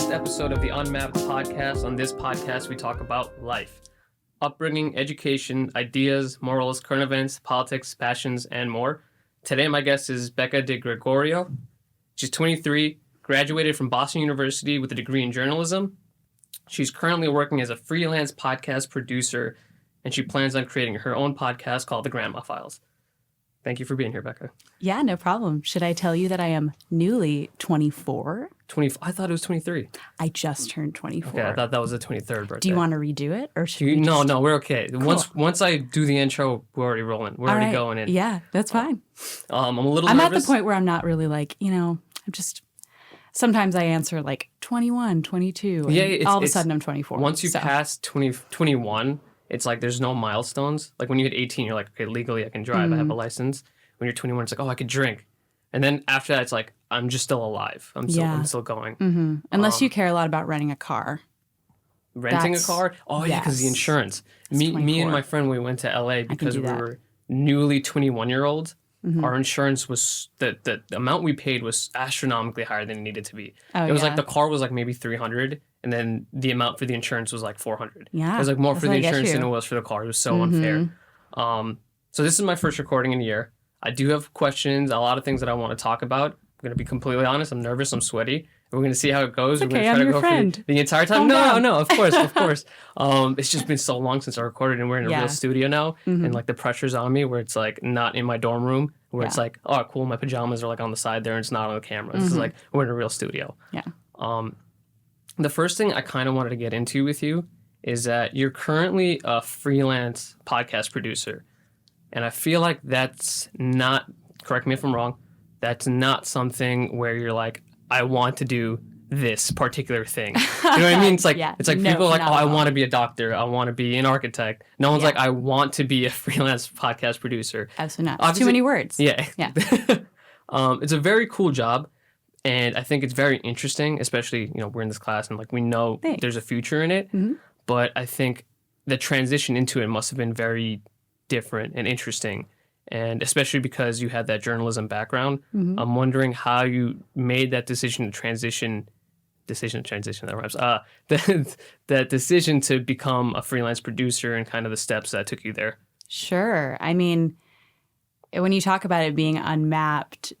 Episode of the Unmapped podcast. On this podcast, we talk about life, upbringing, education, ideas, morals, current events, politics, passions, and more. Today, my guest is Becca Degrogorio. She's 23, graduated from Boston University with a degree in journalism. She's currently working as a freelance podcast producer, and she plans on creating her own podcast called The Grandma Files. Thank you for being here, Becca. Yeah, no problem. Should I tell you that I am newly 24? I thought it was 23. I just turned 24. Okay, I thought that was the 23rd birthday. Do you want to redo it? Or should we No, we're okay. Cool. Once I do the intro, we're already rolling. We're already going in. Yeah, that's fine. I'm a little I'm nervous. at the point where I'm not really like, I'm just, sometimes I answer like 21, 22. And all of a sudden I'm 24. Once you pass 21, it's like there's no milestones. Like when you hit 18, you're like, okay, legally I can drive. I have a license. When you're 21, it's like, oh, I could drink. And then after that, it's like, I'm just still alive. I'm still going. Mm-hmm. Unless you care a lot about renting a car. Renting a car? Oh, yeah, because the insurance. Me and my friend, we went to LA because we were newly 21-year-olds. Mm-hmm. Our insurance was, the amount we paid was astronomically higher than it needed to be. It was like the car was like maybe $300, and then the amount for the insurance was like $400. Yeah. It was like more for the insurance than it was for the car. It was so unfair. So this is my first recording in a year. I do have questions, a lot of things that I want to talk about. I'm going to be completely honest. I'm nervous. I'm sweaty. We're going to see how it goes. It's We're okay, going to try I'm to go friend. for the entire time. No, of course. It's just been so long since I recorded, and we're in a real studio now. And like the pressure's on me where it's like not in my dorm room where it's like, oh, cool, my pajamas are like on the side there and it's not on the camera. This is like, we're in a real studio. Yeah. The first thing I kind of wanted to get into with you is that you're currently a freelance podcast producer. And I feel like that's not, correct me if I'm wrong, that's not something where you're like, I want to do this particular thing. You know what I mean? It's like people are like, oh, I want to be a doctor. I want to be an architect. No one's like, I want to be a freelance podcast producer. Absolutely not. It's too many words. Yeah. It's a very cool job. And I think it's very interesting, especially, we're in this class and like we know there's a future in it. Mm-hmm. But I think the transition into it must have been very different and interesting. And especially because you had that journalism background, I'm wondering how you made that decision to transition, that rhymes, that decision to become a freelance producer and kind of the steps that took you there. Sure. I mean, when you talk about it being unmapped,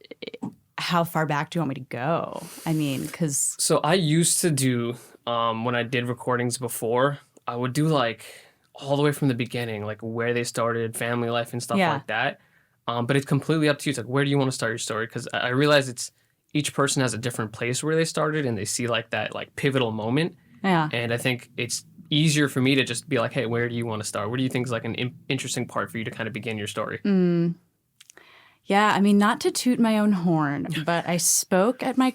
how far back do you want me to go? I mean, because... So I used to do, when I did recordings before, I would do like all the way from the beginning, like where they started, family life and stuff like that. But it's completely up to you. It's like, where do you want to start your story? Because I realize each person has a different place where they started and they see like that like pivotal moment. Yeah. And I think it's easier for me to just be like, hey, where do you want to start? What do you think is like an interesting part for you to kind of begin your story? Yeah, I mean, not to toot my own horn, but I spoke at my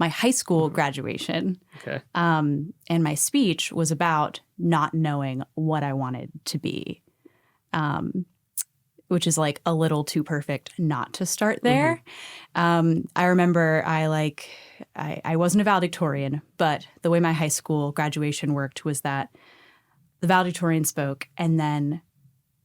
high school graduation. Okay. And my speech was about not knowing what I wanted to be, which is like a little too perfect not to start there. I remember I wasn't a valedictorian, but the way my high school graduation worked was that the valedictorian spoke and then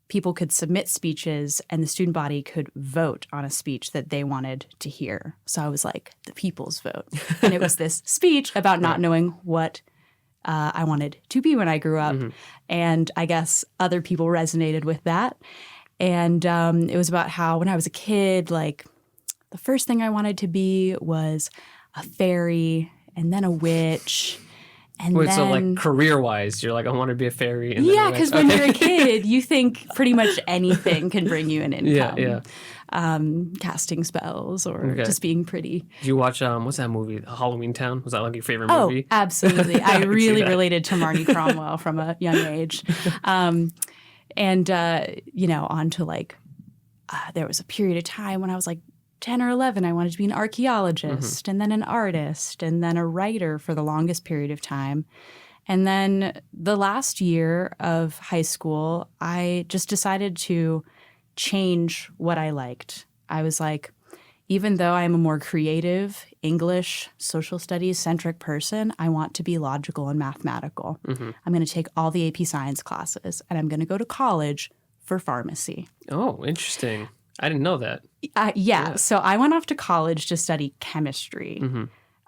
people could submit speeches and the student body could vote on a speech that they wanted to hear. So I was like, the people's vote. And it was this speech about not knowing what I wanted to be when I grew up. And I guess other people resonated with that. And it was about how when I was a kid, like the first thing I wanted to be was a fairy and then a witch. And wait, so like career-wise, you're like, I want to be a fairy. And yeah, because when you're a kid, you think pretty much anything can bring you an income. Yeah. Casting spells or just being pretty. Did you watch, what's that movie, Halloween Town? Was that like your favorite movie? Oh, absolutely. I really related to Marnie Cromwell from a young age. On to like, there was a period of time when I was like 10 or 11, I wanted to be an archaeologist and then an artist and then a writer for the longest period of time. And then the last year of high school, I just decided to change what I liked. I was like, even though I'm a more creative, English, social studies centric person, I want to be logical and mathematical. I'm going to take all the AP science classes, and I'm going to go to college for pharmacy. Oh, interesting. I didn't know that. Yeah. So I went off to college to study chemistry.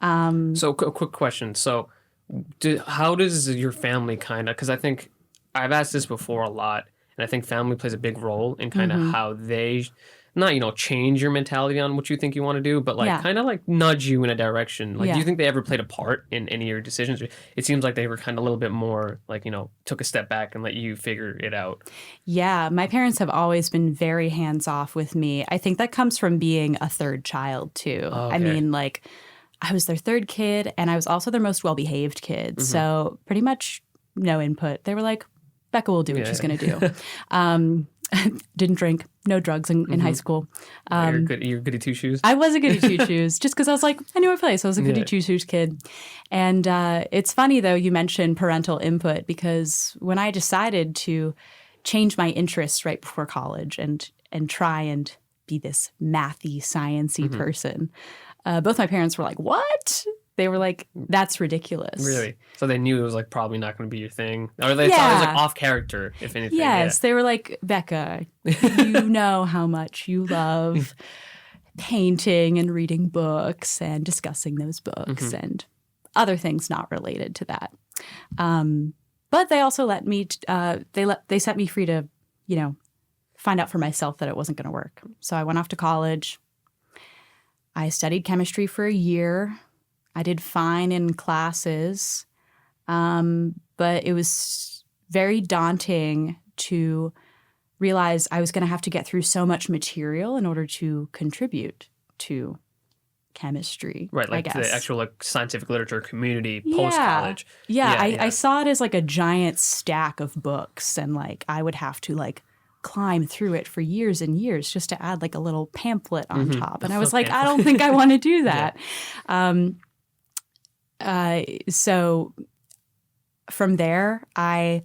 So a quick question. So how does your family kind of, because I think I've asked this before a lot, and I think family plays a big role in kind of how they, not, change your mentality on what you think you want to do, but kind of nudge you in a direction. Do you think they ever played a part in any of your decisions? It seems like they were kind of a little bit more took a step back and let you figure it out. Yeah, my parents have always been very hands-off with me. I think that comes from being a third child too. Oh, okay. I mean, I was their third kid, and I was also their most well-behaved kid. So pretty much no input. They were like, Becca will do what she's going to do. Didn't drink, no drugs in high school. You're goody two-shoes? I was a goody two-shoes just because I was like, I knew my place. I was a goody two-shoes kid. And it's funny, though, you mentioned parental input, because when I decided to change my interests right before college and try and be this mathy, sciencey person, both my parents were like, what? They were like, that's ridiculous. Really? So they knew it was probably not going to be your thing? Or they thought it was off character, if anything? Yes. They were like, Becca, you know how much you love painting and reading books and discussing those books and other things not related to that. But they also let me, they set me free to, find out for myself that it wasn't going to work. So I went off to college. I studied chemistry for a year. I did fine in classes, but it was very daunting to realize I was going to have to get through so much material in order to contribute to chemistry. Right, I guess. The actual scientific literature community post-college. Yeah, I saw it as a giant stack of books, and I would have to climb through it for years and years just to add a little pamphlet on top. And I was like, I don't think I want to do that. So from there, I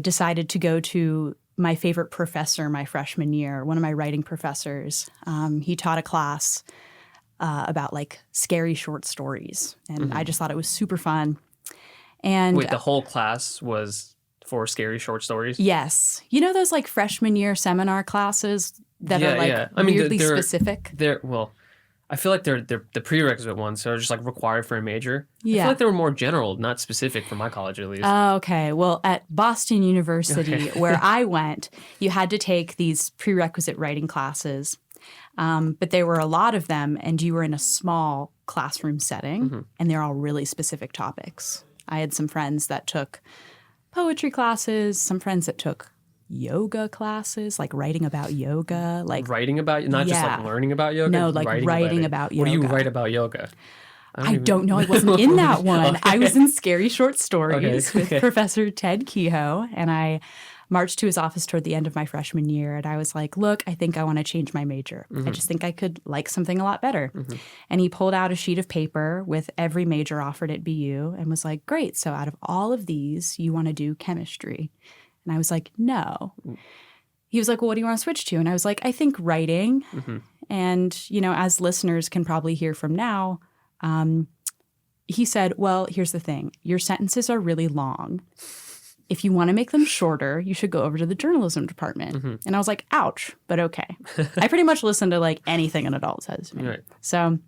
decided to go to my favorite professor my freshman year, one of my writing professors. He taught a class about scary short stories, and I just thought it was super fun. And wait, the whole class was for scary short stories? Yes. You know those freshman year seminar classes that are weirdly specific? I feel like they're the prerequisite ones, so they're just required for a major. Yeah. I feel like they were more general, not specific for my college at least. Oh, okay. Well, at Boston University, where I went, you had to take these prerequisite writing classes, but there were a lot of them, and you were in a small classroom setting, and they're all really specific topics. I had some friends that took poetry classes, some friends that took yoga classes, writing about yoga, writing about, not just learning about yoga. No, writing about yoga. What do you write about yoga? I don't know. I wasn't in that one. Okay. I was in Scary Short Stories with Professor Ted Kehoe, and I marched to his office toward the end of my freshman year, and I was like, look, I think I want to change my major. I just think I could like something a lot better. And he pulled out a sheet of paper with every major offered at BU and was like, great, so out of all of these, you want to do chemistry? And I was like, no. He was like, well, what do you want to switch to? And I was like, I think writing. And, as listeners can probably hear from now, he said, well, here's the thing. Your sentences are really long. If you want to make them shorter, you should go over to the journalism department. And I was like, ouch, but okay. I pretty much listen to anything an adult says to me. Right. So,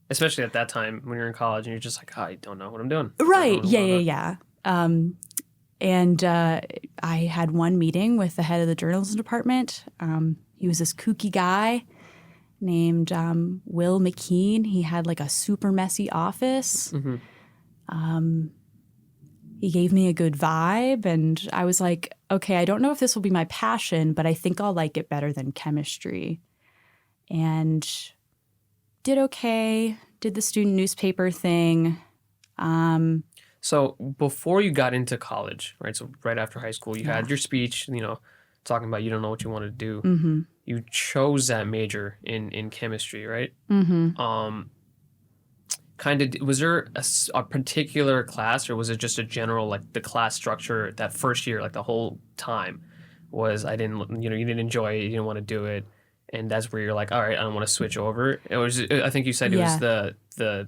especially at that time when you're in college and you're just like, I don't know what I'm doing. Right. Yeah. And I had one meeting with the head of the journalism department. He was this kooky guy named Will McKean. He had a super messy office. He gave me a good vibe, and I was like, okay, I don't know if this will be my passion, but I think I'll like it better than chemistry. And did okay, did the student newspaper thing. So before you got into college, right, so right after high school, you had your speech, talking about you don't know what you want to do. You chose that major in chemistry, right? Was there a particular class, or was it just a general, the class structure that first year, the whole time was, you didn't enjoy it, you didn't want to do it, and that's where you're like, all right, I don't want to switch over? I think you said it was the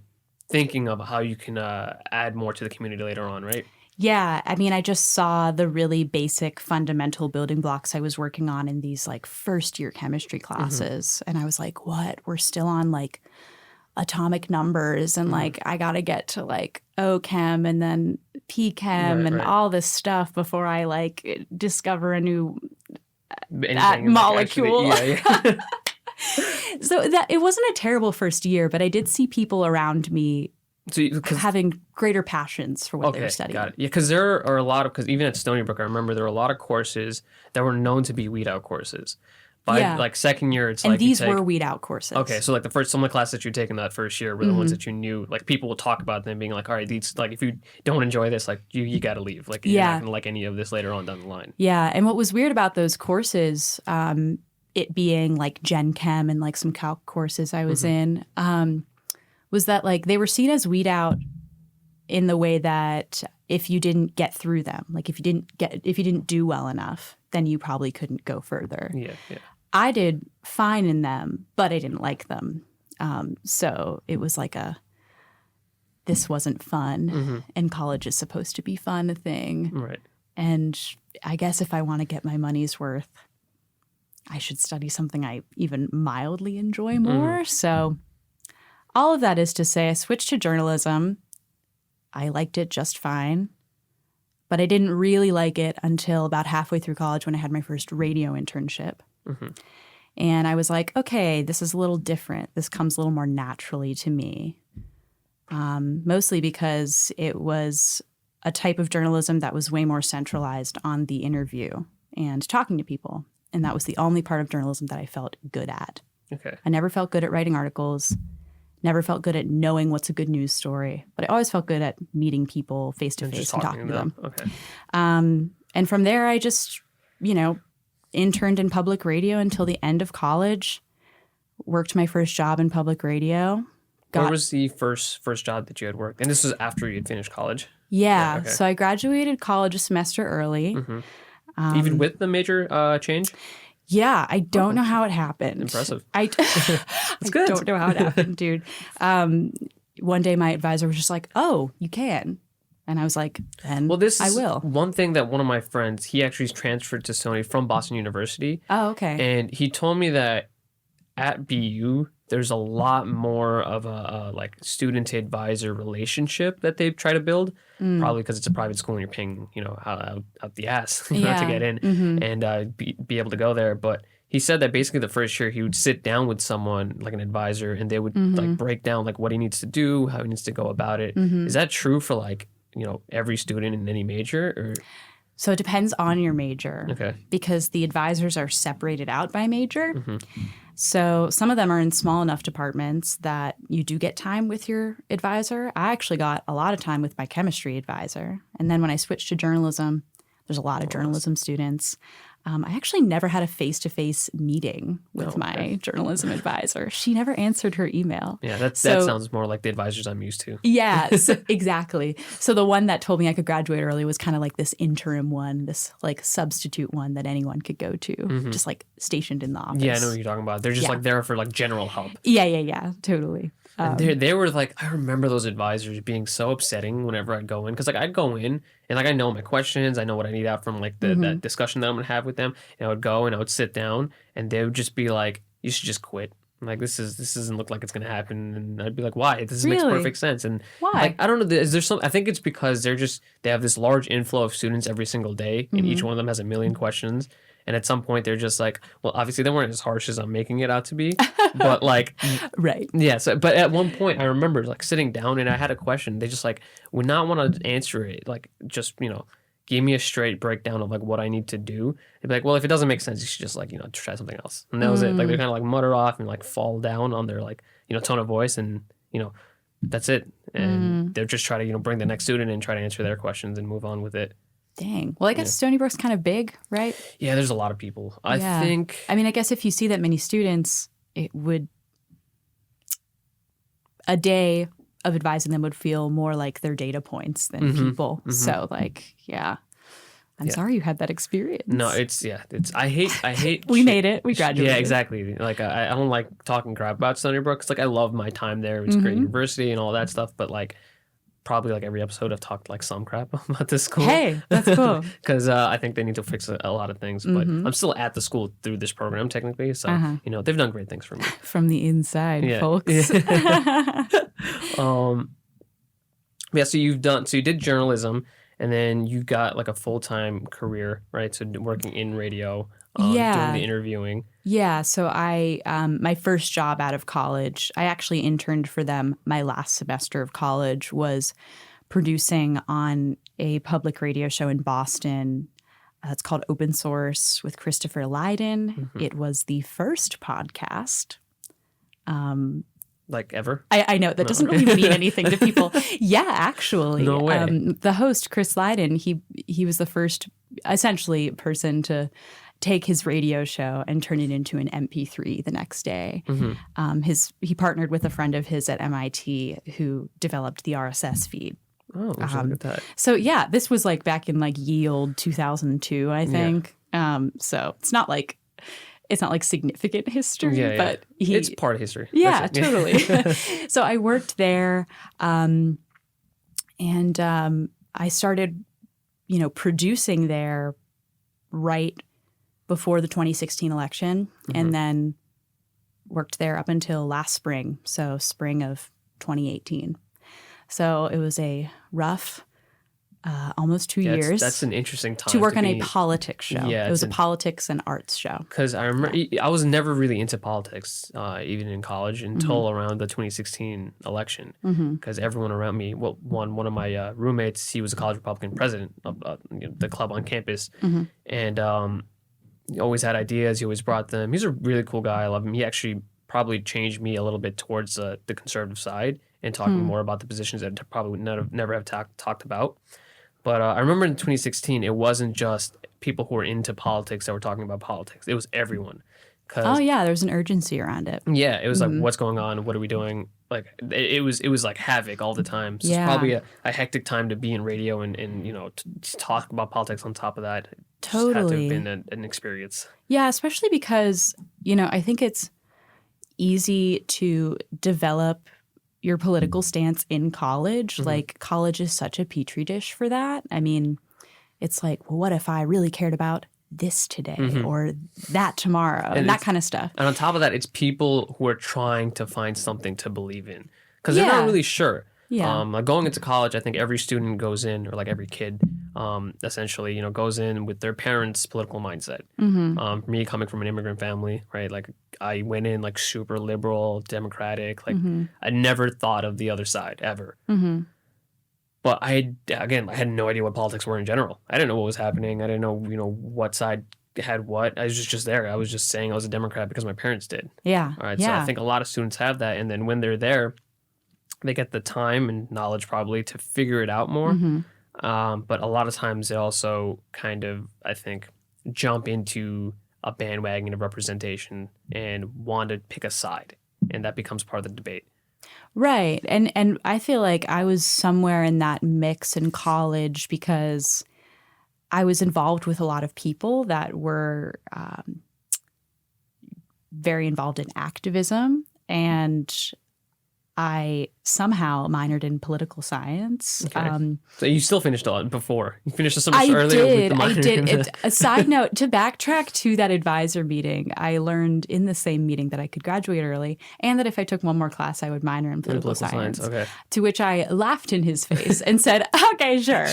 thinking of how you can add more to the community later on, right? Yeah, I mean, I just saw the really basic fundamental building blocks I was working on in these like first year chemistry classes. And I was like, what? We're still on like atomic numbers and like I got to get to like O-chem and then P-chem and all this stuff before I like discover a new molecule. So that it wasn't a terrible first year, but I did see people around me having greater passions for what they were studying. Got it. Yeah, because there are a lot of, because even at Stony Brook, I remember there were a lot of courses that were known to be weed out courses. By like second year, it's and like these were weed out courses. Okay, so like some of the classes that you take in that first year were the ones that you knew. Like people will talk about them being like, all right, these like if you don't enjoy this, like you got to leave. Like you're not gonna like any of this later on down the line. Yeah, and what was weird about those courses, it being like Gen Chem and like some calc courses I was in, was that like they were seen as weed out in the way that if you didn't get through them, like if you didn't do well enough, then you probably couldn't go further. Yeah. I did fine in them, but I didn't like them. So it was like this wasn't fun, and college is supposed to be fun thing. Right. And I guess if I want to get my money's worth, I should study something I even mildly enjoy more. So all of that is to say I switched to journalism. I liked it just fine, but I didn't really like it until about halfway through college when I had my first radio internship. And I was like, okay, this is a little different. This comes a little more naturally to me, mostly because it was a type of journalism that was way more centralized on the interview and talking to people. And that was the only part of journalism that I felt good at. Okay. I never felt good at writing articles, never felt good at knowing what's a good news story, but I always felt good at meeting people face to face and talking to them. Okay. And from there, I just, interned in public radio until the end of college, worked my first job in public radio. Where was the first job that you had worked? And this was after you had finished college? Yeah. Okay. So I graduated college a semester early. Even with the major change? Yeah. I don't know how it happened. Impressive. That's good. I don't know how it happened, dude. One day my advisor was just like, oh, you can. And I was like, then I will. One thing that one of my friends, he actually transferred to Stony from Boston University. Oh, okay. And he told me that at BU, there's a lot more of a like student to advisor relationship that they try to build. Probably because it's a private school and you're paying, out the ass to get in and be able to go there. But he said that basically the first year he would sit down with someone like an advisor and they would like break down like what he needs to do, how he needs to go about it. Is that true for like, every student in any major? Or? So it depends on your major. Okay. Because the advisors are separated out by major. So some of them are in small enough departments that you do get time with your advisor. I actually got a lot of time with my chemistry advisor. And then when I switched to journalism, there's a lot of journalism students. I actually never had a face-to-face meeting with my journalism advisor. She never answered her email. Yeah, that sounds more like the advisors I'm used to. Yeah, exactly. So the one that told me I could graduate early was kind of like this interim one, this like substitute one that anyone could go to, just like stationed in the office. Yeah, I know what you're talking about. They're just like there for like general help. Yeah, totally. And they were like, I remember those advisors being so upsetting whenever I'd go in. Because like I'd go in and like I know my questions. I know what I need out from like that discussion that I'm going to have with them. And I would go and I would sit down and they would just be like, you should just quit. Like this doesn't look like it's going to happen. And I'd be like, why? This makes perfect sense. And why? Like, I don't know. Is there some? I think it's because they have this large inflow of students every single day. And each one of them has a million questions. And at some point, they're just like, well, obviously they weren't as harsh as I'm making it out to be, but like, right. Yeah. So, but at one point, I remember like sitting down and I had a question. They just like would not want to answer it. Like, just give me a straight breakdown of like what I need to do. They'd be like, well, if it doesn't make sense, you should just like try something else. And that was it. Like they kind of like mutter off and like fall down on their like tone of voice, and that's it. And they're just trying to bring the next student and try to answer their questions and move on with it. Dang. Well, I guess Stony Brook's kind of big, right? Yeah, there's a lot of people. I think... I mean, I guess if you see that many students, it would... A day of advising them would feel more like their data points than people. So, like, yeah. I'm sorry you had that experience. No, I hate. We made it. We graduated. Yeah, exactly. Like I don't like talking crap about Stony Brook. It's like I love my time there. It's a great university and all that stuff. But like, probably like every episode I've talked like some crap about this school. Hey, that's cool. Because I think they need to fix a lot of things. But I'm still at the school through this program technically. So, they've done great things for me. From the inside, folks. So you did journalism and then you got like a full-time career, right? So working in radio, doing the interviewing. Yeah. So I, my first job out of college, I actually interned for them. My last semester of college was producing on a public radio show in Boston. It's called Open Source with Christopher Lydon. It was the first podcast. Like ever? I know that doesn't really mean anything to people. Yeah, actually. No way. The host, Chris Lydon, he was the first essentially person to take his radio show and turn it into an MP3 the next day. He partnered with a friend of his at MIT who developed the RSS feed. Oh, look at that. So yeah, this was like back in like ye old 2002, I think. So it's not like significant history, but it's part of history. Yeah, totally. So I worked there, and I started, producing there right before the 2016 election, and then worked there up until last spring, so spring of 2018. So it was a rough almost 2 years. That's an interesting time to work on a politics show. Yeah, it was a politics and arts show. Because I remember I was never really into politics, even in college, until around the 2016 election. Because everyone around me, one of my roommates, he was a college Republican president of the club on campus, and he always had ideas. He always brought them. He's a really cool guy. I love him. He actually probably changed me a little bit towards the conservative side and talking more about the positions that I probably would never have talked about. But I remember in 2016, it wasn't just people who were into politics that were talking about politics. It was everyone. Oh yeah, there was an urgency around it. Yeah, it was like, what's going on? What are we doing? Like it was like havoc all the time. So it's probably a hectic time to be in radio and to talk about politics on top of that. It Totally, just had to have been an experience. Yeah, especially because I think it's easy to develop your political stance in college. Like college is such a petri dish for that. I mean, it's like, well, what if I really cared about this today or that tomorrow and that kind of stuff. And on top of that, it's people who are trying to find something to believe in because they're not really sure. Yeah. Like going into college, I think every student goes in, or like every kid, essentially, goes in with their parents' political mindset. For me, coming from an immigrant family, right? Like I went in like super liberal, democratic. Like I never thought of the other side ever. But I had no idea what politics were in general. I didn't know what was happening. I didn't know, what side had what. I was just there. I was just saying I was a Democrat because my parents did. Yeah. All right. So I think a lot of students have that. And then when they're there, they get the time and knowledge probably to figure it out more. But a lot of times they also kind of, I think, jump into a bandwagon of representation and want to pick a side. And that becomes part of the debate. Right. And I feel like I was somewhere in that mix in college because I was involved with a lot of people that were very involved in activism, and I somehow minored in political science. Okay. So you still finished before. You finished the semester earlier with the minor. I did. A side note, to backtrack to that advisor meeting, I learned in the same meeting that I could graduate early and that if I took one more class, I would minor in political science. Okay. To which I laughed in his face and said, okay, sure.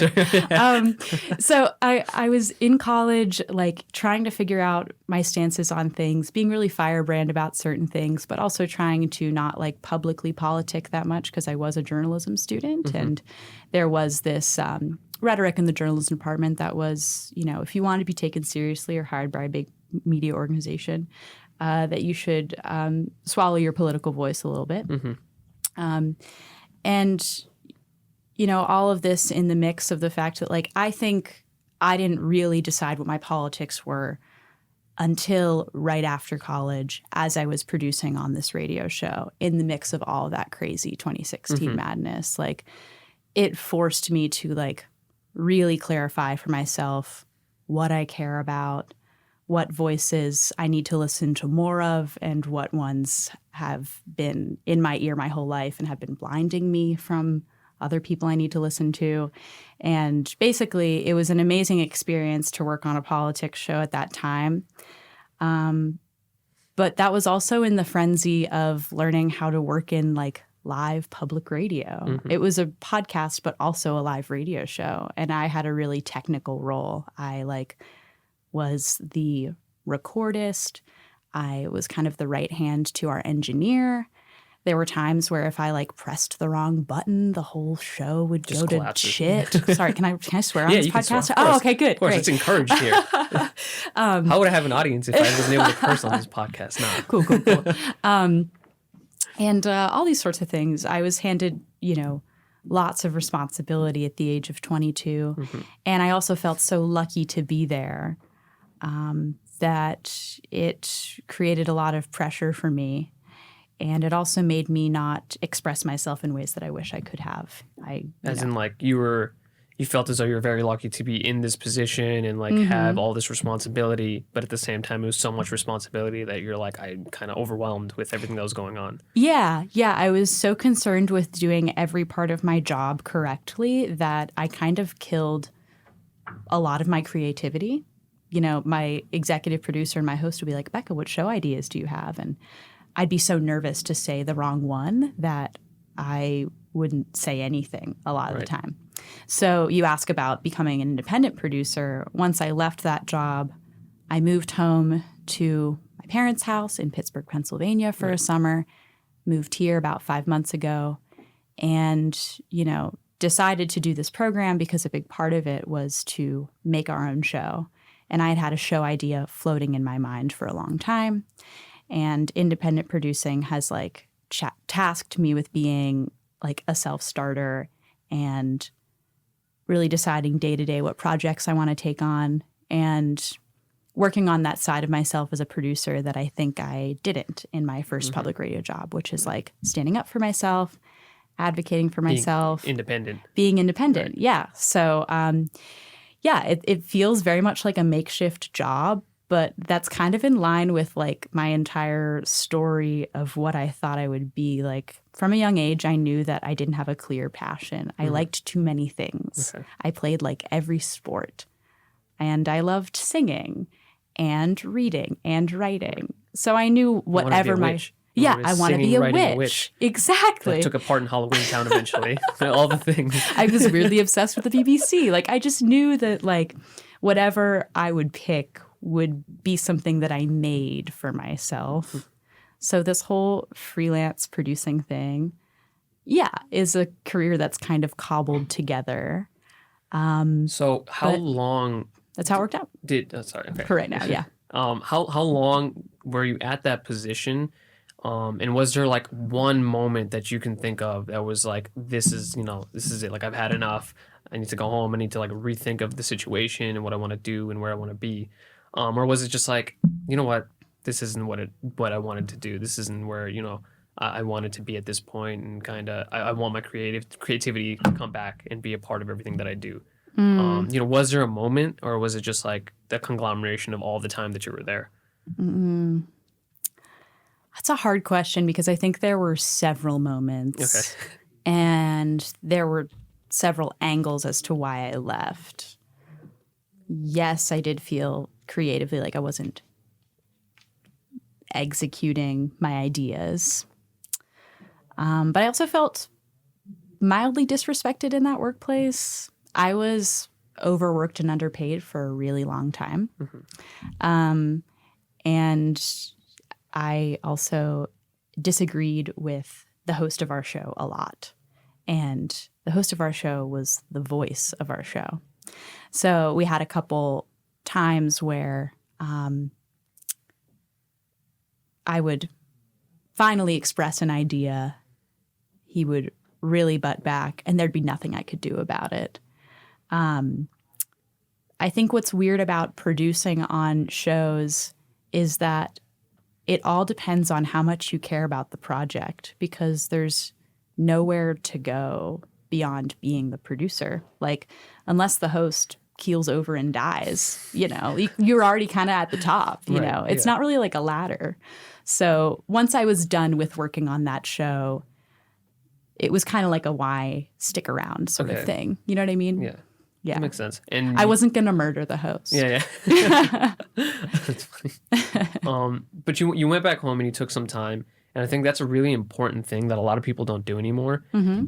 So I was in college, like trying to figure out my stances on things, being really firebrand about certain things, but also trying to not like publicly politic that much because I was a journalism student. And there was this rhetoric in the journalism department that was, if you want to be taken seriously or hired by a big media organization, that you should swallow your political voice a little bit. And, all of this in the mix of the fact that, like, I think I didn't really decide what my politics were until right after college as I was producing on this radio show in the mix of all of that crazy 2016 madness. Like, it forced me to, like, really clarify for myself what I care about, what voices I need to listen to more of, and what ones have been in my ear my whole life and have been blinding me from other people I need to listen to. And basically, it was an amazing experience to work on a politics show at that time. But that was also in the frenzy of learning how to work in like live public radio. Mm-hmm. It was a podcast, but also a live radio show. And I had a really technical role. I was the recordist. I was kind of the right hand to our engineer. There were times where if I pressed the wrong button, the whole show would just go to shit. Sorry, can I swear on this podcast? Oh, okay, good. Of course, great. It's encouraged here. How would I have an audience if I wasn't able to curse on this podcast? Nah. Cool. And all these sorts of things. I was handed, lots of responsibility at the age of 22. Mm-hmm. And I also felt so lucky to be there that it created a lot of pressure for me. And it also made me not express myself in ways that I wish I could have. You felt as though you were very lucky to be in this position and mm-hmm. have all this responsibility, but at the same time, it was so much responsibility that you're I'm kind of overwhelmed with everything that was going on. Yeah. I was so concerned with doing every part of my job correctly that I kind of killed a lot of my creativity. My executive producer and my host would be like, Becca, what show ideas do you have? And I'd be so nervous to say the wrong one that I wouldn't say anything a lot of the time. So you ask about becoming an independent producer. Once I left that job, I moved home to my parents' house in Pittsburgh, Pennsylvania for a summer, moved here about 5 months ago, and, decided to do this program because a big part of it was to make our own show. And I had a show idea floating in my mind for a long time. And independent producing has tasked me with being a self-starter and really deciding day to day what projects I want to take on and working on that side of myself as a producer that I think I didn't in my first mm-hmm. public radio job, which is standing up for myself, advocating for myself. Being independent. Right. Yeah. So, it feels very much like a makeshift job. But that's kind of in line with my entire story of what I thought I would be. From a young age, I knew that I didn't have a clear passion. I liked too many things. Okay. I played every sport. And I loved singing and reading and writing. So I knew whatever my... Yeah, I want to be a witch. Exactly. I took a part in Halloween Town eventually. All the things. I was weirdly obsessed with the BBC. I just knew that whatever I would pick would be something that I made for myself. So this whole freelance producing thing, is a career that's kind of cobbled together. So how long... That's how it worked out. Okay. For right now, yeah. How long were you at that position? And was there one moment that you can think of that was this is it. I've had enough. I need to go home. I need to rethink of the situation and what I want to do and where I want to be. Or was it just you know what, this isn't what I wanted to do. This isn't where, I wanted to be at this point, and kind of I want my creativity to come back and be a part of everything that I do. Was there a moment, or was it just the conglomeration of all the time that you were there? That's a hard question because I think there were several moments. Okay. And there were several angles as to why I left. Yes, I did feel creatively I wasn't executing my ideas. But I also felt mildly disrespected in that workplace. I was overworked and underpaid for a really long time. Mm-hmm. And I also disagreed with the host of our show a lot. And the host of our show was the voice of our show. So we had a couple times where I would finally express an idea. He would really butt back, and there'd be nothing I could do about it. I think what's weird about producing on shows is that it all depends on how much you care about the project, because there's nowhere to go beyond being the producer. Unless the host keels over and dies. You know, you're already kind of at the top, you know. It's not really like a ladder. So once I was done with working on that show, it was kind of like a why stick around sort of thing. You know what I mean? Yeah. Yeah. That makes sense. And I wasn't going to murder the host. Yeah. That's funny. But you went back home and you took some time. And I think that's a really important thing that a lot of people don't do anymore.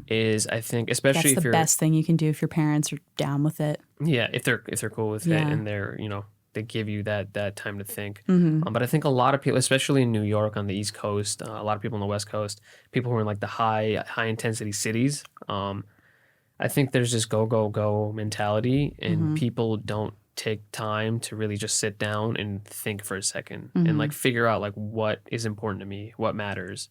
Is I think, especially if that's the best thing you can do if your parents are down with it. Yeah, if they're cool with it and they're, you know, they give you that time to think. But I think a lot of people, especially in New York on the East Coast, a lot of people on the West Coast, people who are in like the high intensity cities, I think there's this go mentality, and people don't take time to really just sit down and think for a second and like figure out like what is important to me, what matters.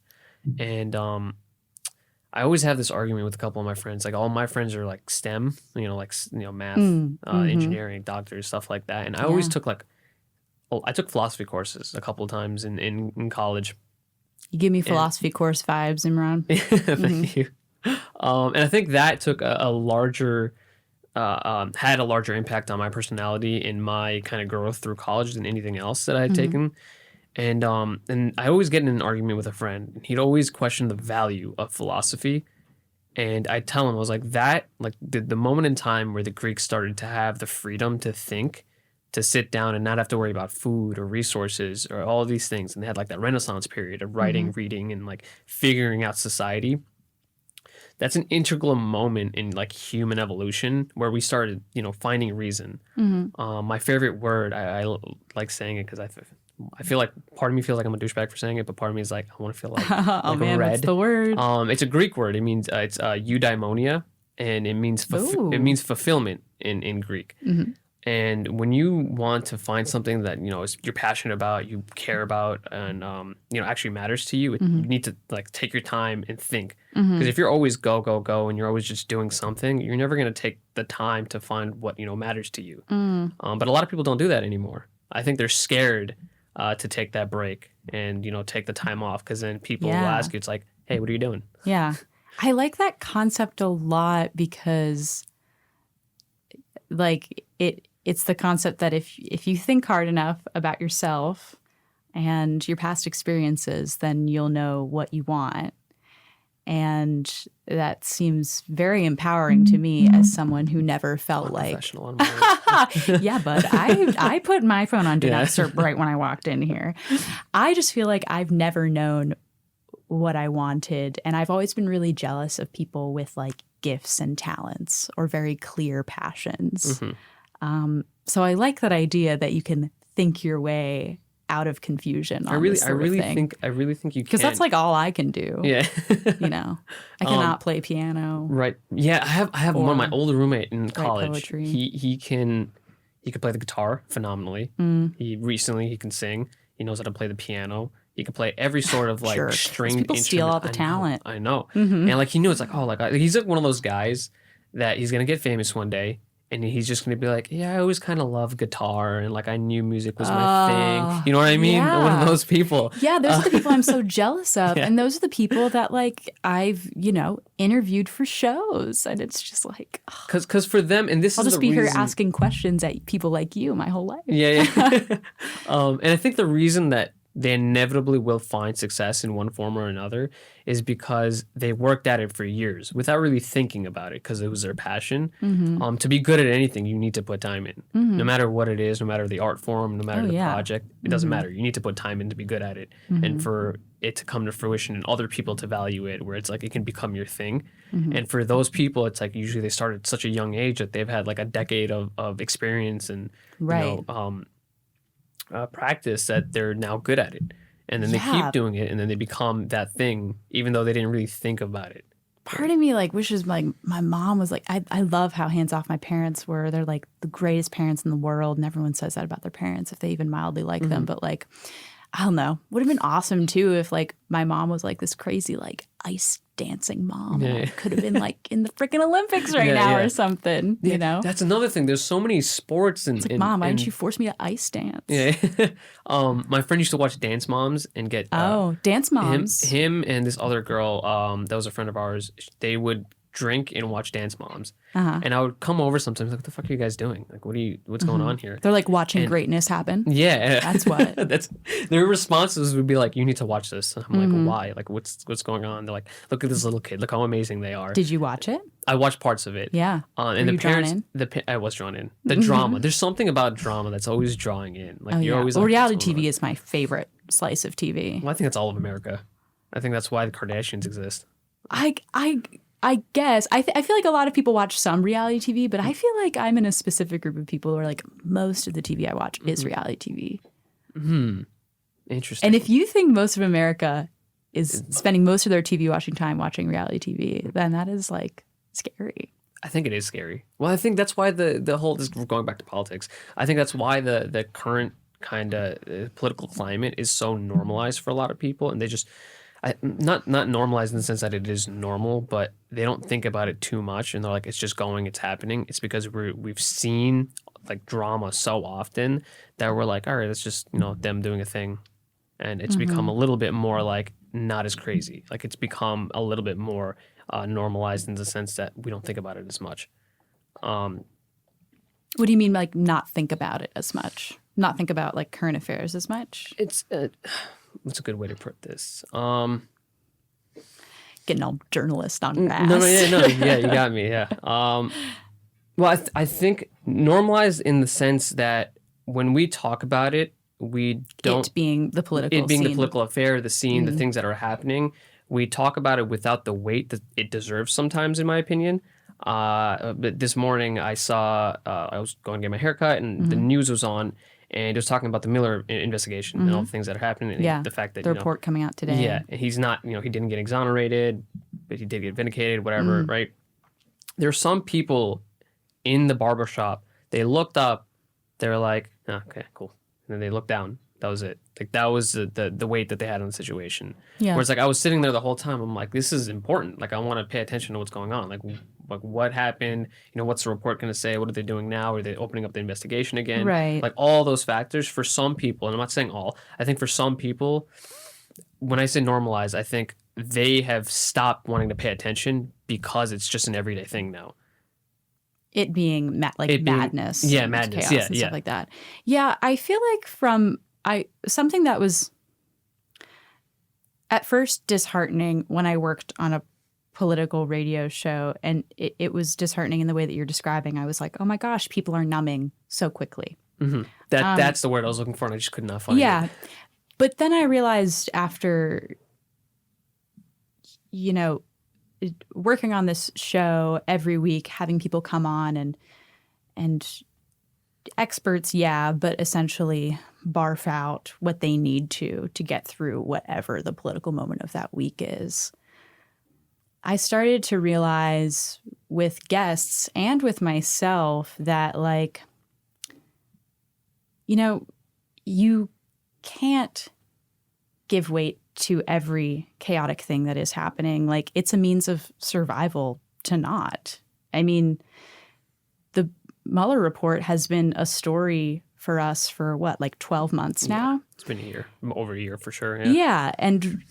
And I always have this argument with a couple of my friends. Like all my friends are like STEM, you know, math, engineering, doctors, stuff like that. And I always took I took philosophy courses a couple of times in college. You give me philosophy course vibes, Imran. Thank you. And I think that took a larger, had a larger impact on my personality and my kind of growth through college than anything else that I had taken. And I always get in an argument with a friend. He'd always question the value of philosophy. And I'd tell him, I was like, the moment in time where the Greeks started to have the freedom to think, to sit down and not have to worry about food or resources or all of these things. And they had like that Renaissance period of writing, reading, and like figuring out society. That's an integral moment in like human evolution where we started, you know, finding reason. My favorite word, I like saying it because I feel like part of me feels like I'm a douchebag for saying it, but part of me is like, I want to feel like, oh man, red. What's the word? It's a Greek word. It means it's eudaimonia, and it means fulfillment in Greek. And when you want to find something that, you know, you're passionate about, you care about, and you know, actually matters to you, you need to like take your time and think. Because if you're always go, and you're always just doing something, you're never going to take the time to find what, you know, matters to you. But a lot of people don't do that anymore. I think they're scared to take that break and, you know, take the time off, because then people will ask you, it's like, hey, what are you doing? Yeah. I like that concept a lot because like it's the concept that if you think hard enough about yourself and your past experiences, then you'll know what you want. And that seems very empowering to me as someone who never felt like professional on my yeah, but I put my phone on Do Not Disturb right when I walked in here. I just feel like I've never known what I wanted, and I've always been really jealous of people with like gifts and talents or very clear passions. So I like that idea that you can think your way out of confusion. I really think you can, because that's like all I can do. Yeah, you know, I cannot play piano. Right. Yeah, I have one of my older roommate in college. Poetry. He can play the guitar phenomenally. He can sing. He knows how to play the piano. He can play every sort of like stringed people instrument. steal all the talent. I know. And like he knew, it's like, oh, like he's like one of those guys that he's gonna get famous one day. And he's just going to be like, yeah, I always kind of loved guitar. And like, I knew music was my thing. You know what I mean? Yeah. One of those people. Yeah, those are the people I'm so jealous of. And those are the people that like I've, you know, interviewed for shows. And it's just like, because for them, and this I'll is just the be reason, here asking questions at people like you my whole life. Yeah. And I think the reason that they inevitably will find success in one form or another is because they worked at it for years without really thinking about it, because it was their passion. To be good at anything, you need to put time in. No matter what it is, no matter the art form, no matter the project, it doesn't matter. You need to put time in to be good at it. And for it to come to fruition and other people to value it, where it's like it can become your thing. And for those people, it's like usually they start at such a young age that they've had like a decade of experience and you know, practice that they're now good at it, and then they keep doing it, and then they become that thing even though they didn't really think about it. Part of me like wishes like my mom was like, I love how hands off my parents were. They're like the greatest parents in the world, and everyone says that about their parents if they even mildly like them. But like, I don't know, would have been awesome too if like my mom was like this crazy like ice dancing mom. I could have been like in the freaking Olympics now or something. You know, that's another thing. There's so many sports and it's like, Mom, why didn't you force me to ice dance? Yeah. My friend used to watch Dance Moms and get Dance Moms. Him and this other girl that was a friend of ours. They would drink and watch Dance Moms. And I would come over sometimes like, what the fuck are you guys doing? Like, what's going on here? They're like watching greatness happen. Yeah. That's what. Their responses would be like, you need to watch this. And I'm like, why? Like, what's going on? They're like, look at this little kid. Look how amazing they are. Did you watch it? I watched parts of it. Yeah. And the parents, I was drawn in. The drama. There's something about drama that's always drawing in. Like you're always like, reality TV is my favorite slice of TV. Well, I think that's all of America. I think that's why the Kardashians exist. I guess. I feel like a lot of people watch some reality TV, but I feel like I'm in a specific group of people who are like, most of the TV I watch is reality TV. Interesting. And if you think most of America is spending most of their TV watching time watching reality TV, then that is like scary. I think it is scary. Well, I think that's why the whole, this, going back to politics, I think that's why the current kind of political climate is so normalized for a lot of people, and they just not normalized in the sense that it is normal, but they don't think about it too much, and they're like, it's just going, it's happening. It's because we've seen like drama so often that we're like, all right, it's just them doing a thing, and it's become a little bit more like not as crazy. Like it's become a little bit more normalized in the sense that we don't think about it as much. What do you mean, like not think about it as much? Not think about like current affairs as much? It's what's a good way to put this? Getting all journalist on grass. Yeah, you got me. Yeah. Well, I think normalized in the sense that when we talk about it, we don't it being the political the scene. political affair, the scene, the things that are happening. We talk about it without the weight that it deserves sometimes, in my opinion. But this morning I saw I was going to get my haircut, and the news was on. And it was talking about the Miller investigation and all the things that are happening. And the fact that the report coming out today. Yeah, and he's not, he didn't get exonerated, but he did get vindicated, whatever, right? There are some people in the barbershop, they looked up, they were like, oh, okay, cool. And then they looked down. That was it. Like that was the weight that they had on the situation. Yeah. Whereas like I was sitting there the whole time, I'm like, this is important. Like I want to pay attention to what's going on. Like what happened? What's the report going to say? What are they doing now? Are they opening up the investigation again? Right. Like all those factors for some people, and I'm not saying all, I think for some people, when I say normalize, I think they have stopped wanting to pay attention because it's just an everyday thing now. It being madness. Yeah, madness. Chaos and stuff like that. Yeah, I feel like something that was at first disheartening when I worked on a political radio show, and it was disheartening in the way that you're describing. I was like, oh my gosh, people are numbing so quickly. That's the word I was looking for, and I just could not find it. Yeah. But then I realized after, working on this show every week, having people come on and experts, but essentially barf out what they need to get through whatever the political moment of that week is. I started to realize with guests and with myself that, like, you can't give weight to every chaotic thing that is happening. Like, it's a means of survival to not. I mean, the Mueller report has been a story for us for 12 months now? It's been a year, over a year for sure. Yeah. And,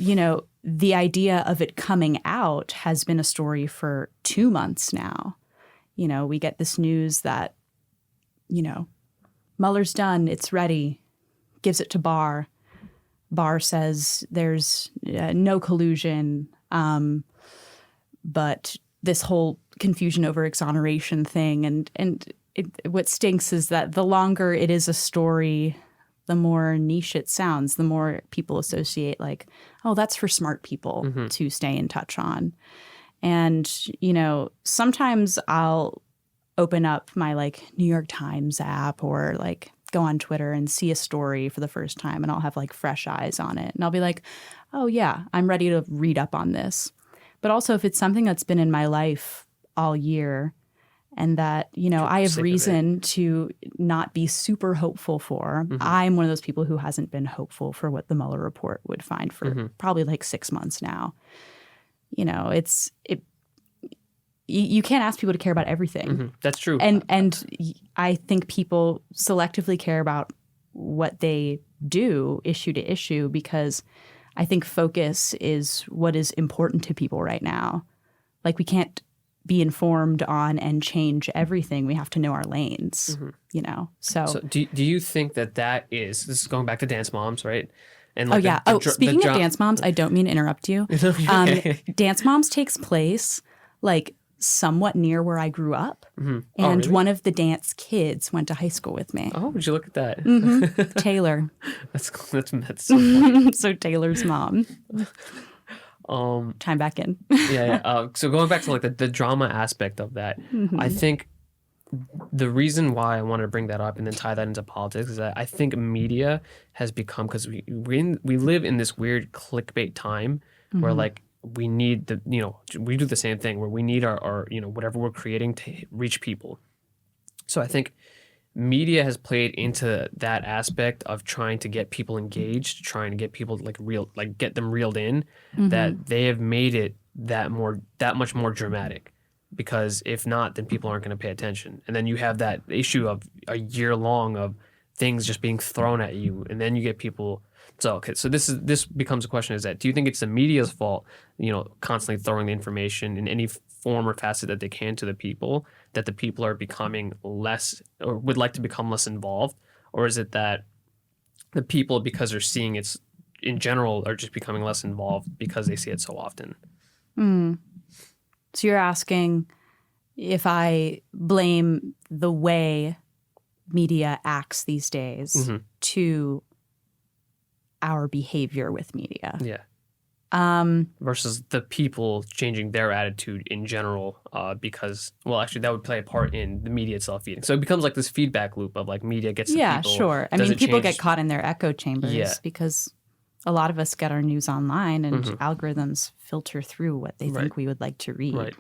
the idea of it coming out has been a story for 2 months now. We get this news that, Mueller's done, it's ready, gives it to Barr. Barr says there's no collusion, but this whole confusion over exoneration thing. And what stinks is that the longer it is a story, the more niche it sounds, the more people associate like, oh, that's for smart people to stay in touch on. And, sometimes I'll open up my New York Times app or go on Twitter and see a story for the first time, and I'll have fresh eyes on it. And I'll be like, oh yeah, I'm ready to read up on this. But also if it's something that's been in my life all year and that, I have reason to not be super hopeful for, I'm one of those people who hasn't been hopeful for what the Mueller report would find for probably 6 months now. You can't ask people to care about everything. That's true. And I think people selectively care about what they do issue to issue because I think focus is what is important to people right now. We can't be informed on and change everything, we have to know our lanes, So do you think that this is going back to dance moms, right? And like speaking of dance moms, I don't mean to interrupt you. Dance Moms takes place like somewhat near where I grew up. Mm-hmm. And really? one of the dance kids went to high school with me. Oh, would you look at that? Mm-hmm. Taylor. That's so funny. So Taylor's mom. Chime back in. So going back to like the drama aspect of that, I think the reason why I want to bring that up and then tie that into politics is that I think media has become, because we live in this weird clickbait time where like we need we do the same thing where we need our whatever we're creating to reach people. So I think media has played into that aspect of trying to get people engaged, trying to get people get them reeled in, that they have made it that much more dramatic. Because if not, then people aren't going to pay attention. And then you have that issue of a year long of things just being thrown at you. And then you get people. So this becomes a question, is that, do you think it's the media's fault, constantly throwing the information in any form or facet that they can to the people, that the people are becoming less or would like to become less involved? Or is it that the people, because they're seeing it in general, are just becoming less involved because they see it so often? So you're asking if I blame the way media acts these days to our behavior with media. Yeah. Versus the people changing their attitude in general, because, well, actually, that would play a part in the media itself feeding. So it becomes like this feedback loop of like media gets to people. Yeah, sure. I mean, people get caught in their echo chambers because a lot of us get our news online and algorithms filter through what they think we would like to read. Right.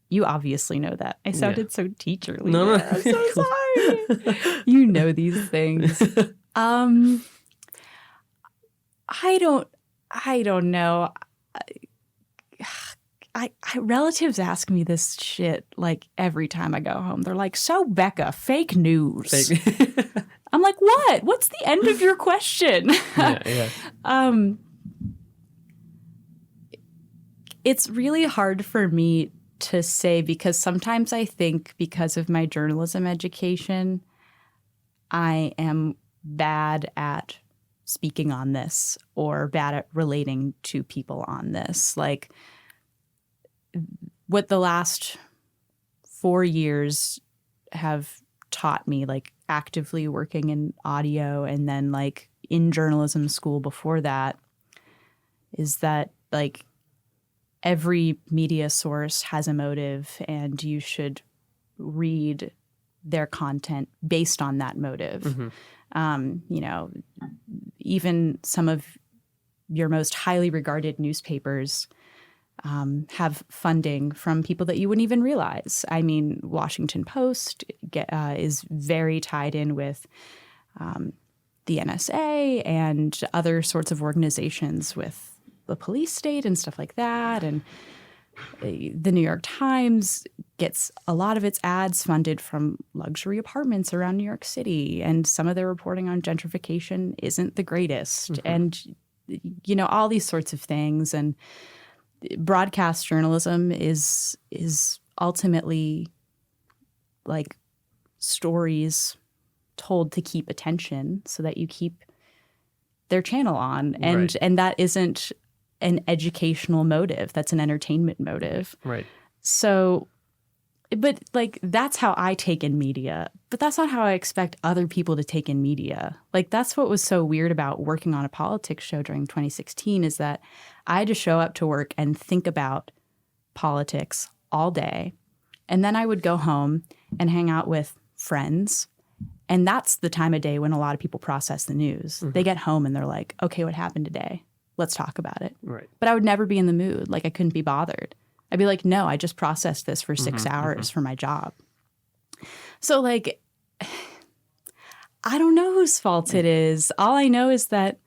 You obviously know that. I sounded so teacherly. No. I'm so sorry. You know these things. I don't know. Relatives ask me this shit like every time I go home. They're like, "So Becca, fake news." I'm like, "What? What's the end of your question?" Yeah. It's really hard for me to say, because sometimes I think, because of my journalism education, I am bad at speaking on this or bad at relating to people on this. Like, what the last 4 years have taught me, like actively working in audio and then like in journalism school before that, is that like every media source has a motive and you should read their content based on that motive. Even some of your most highly regarded newspapers have funding from people that you wouldn't even realize. I mean, Washington Post is very tied in with the NSA and other sorts of organizations with the police state and stuff like that. And the New York Times gets a lot of its ads funded from luxury apartments around New York City. And some of their reporting on gentrification isn't the greatest. And, all these sorts of things. And broadcast journalism is ultimately like stories told to keep attention so that you keep their channel on. And that isn't an educational motive. That's an entertainment motive. Right. So, but like, that's how I take in media, but that's not how I expect other people to take in media. Like, that's what was so weird about working on a politics show during 2016, is that I had to show up to work and think about politics all day. And then I would go home and hang out with friends. And that's the time of day when a lot of people process the news. They get home and they're like, okay, what happened today? Let's talk about it. Right. But I would never be in the mood. Like, I couldn't be bothered. I'd be like, no, I just processed this for 6 hours for my job. So, like, I don't know whose fault it is. All I know is that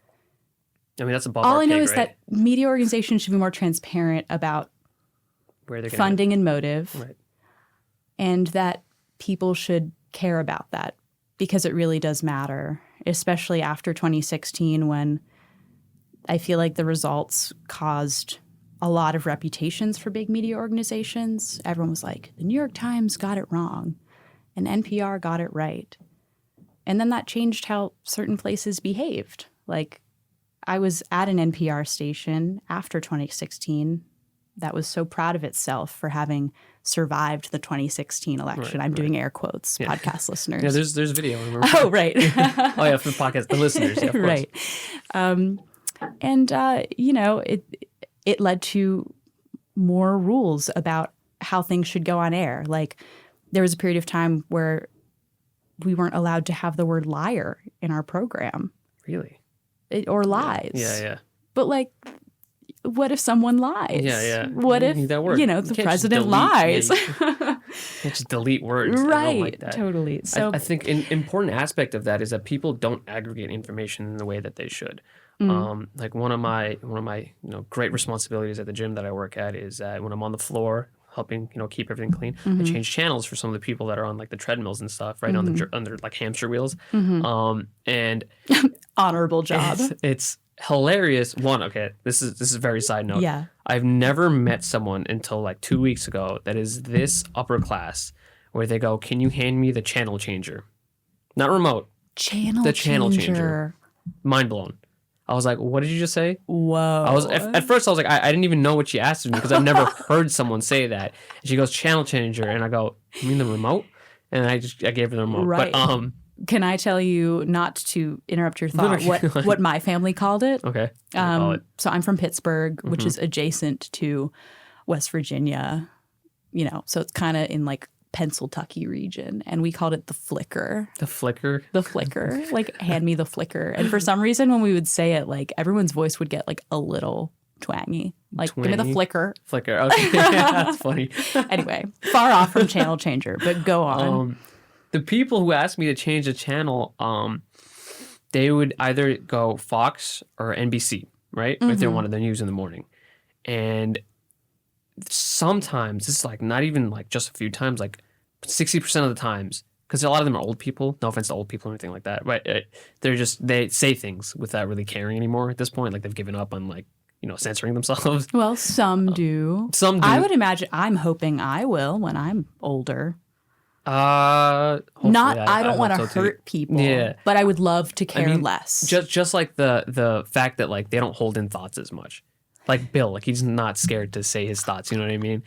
that's above all our I know pay is grade. that media organizations should be more transparent about Where they're funding and motive, Right. and that people should care about that, because it really does matter, especially after 2016, when I feel like the results caused a lot of reputations for big media organizations. Everyone was like, the New York Times got it wrong and NPR got it right. And then that changed how certain places behaved. Like, I was at an NPR station after 2016 that was so proud of itself for having survived the 2016 election. I'm doing air quotes, podcast listeners. Yeah, there's video. Oh, right. Oh, yeah, for the podcast, the listeners. Yeah, of course. Right. It led to more rules about how things should go on air. Like, there was a period of time where we weren't allowed to have the word liar in our program. Really? Or lies. Yeah. But, like, what if someone lies? Yeah. What if, the president lies? You can't just delete words. Right. I don't like that. Totally. So I think an important aspect of that is that people don't aggregate information in the way that they should. Like one of my great responsibilities at the gym that I work at is that when I'm on the floor helping keep everything clean, I change channels for some of the people that are on like the treadmills and stuff, right, on the like hamster wheels. And honorable job. It's hilarious. This is a very side note. Yeah. I've never met someone until like 2 weeks ago that is this upper class where they go, "Can you hand me the channel changer?" Not remote. Channel changer. Mind blown. I was like, "What did you just say?" Whoa. At first I was like, I didn't even know what she asked me because I've never heard someone say that. And she goes, "Channel changer," and I go, "You mean the remote?" And I gave her the remote. Right. But can I tell you, not to interrupt your thought, what my family called it? Okay. So I'm from Pittsburgh, which is adjacent to West Virginia, so it's kind of in like Pennsylvania region, and we called it the flicker. The flicker? The flicker. Like, hand me the flicker. And for some reason, when we would say it, like, everyone's voice would get like a little twangy. Like, give me the flicker. Flicker. Okay. That's funny. Anyway, far off from channel changer, but go on. The people who asked me to change the channel, they would either go Fox or NBC, right? If they wanted the news in the morning. And sometimes, it's like not even like just a few times, like 60% of the times, because a lot of them are old people, no offense to old people or anything like that, but they say things without really caring anymore at this point. Like, they've given up on like, censoring themselves. Well, some do. Some do. I would imagine, I'm hoping I will when I'm older. I don't want to hurt people, but I would love to care less. Just like the fact that like they don't hold in thoughts as much. Like Bill, like he's not scared to say his thoughts. You know what I mean?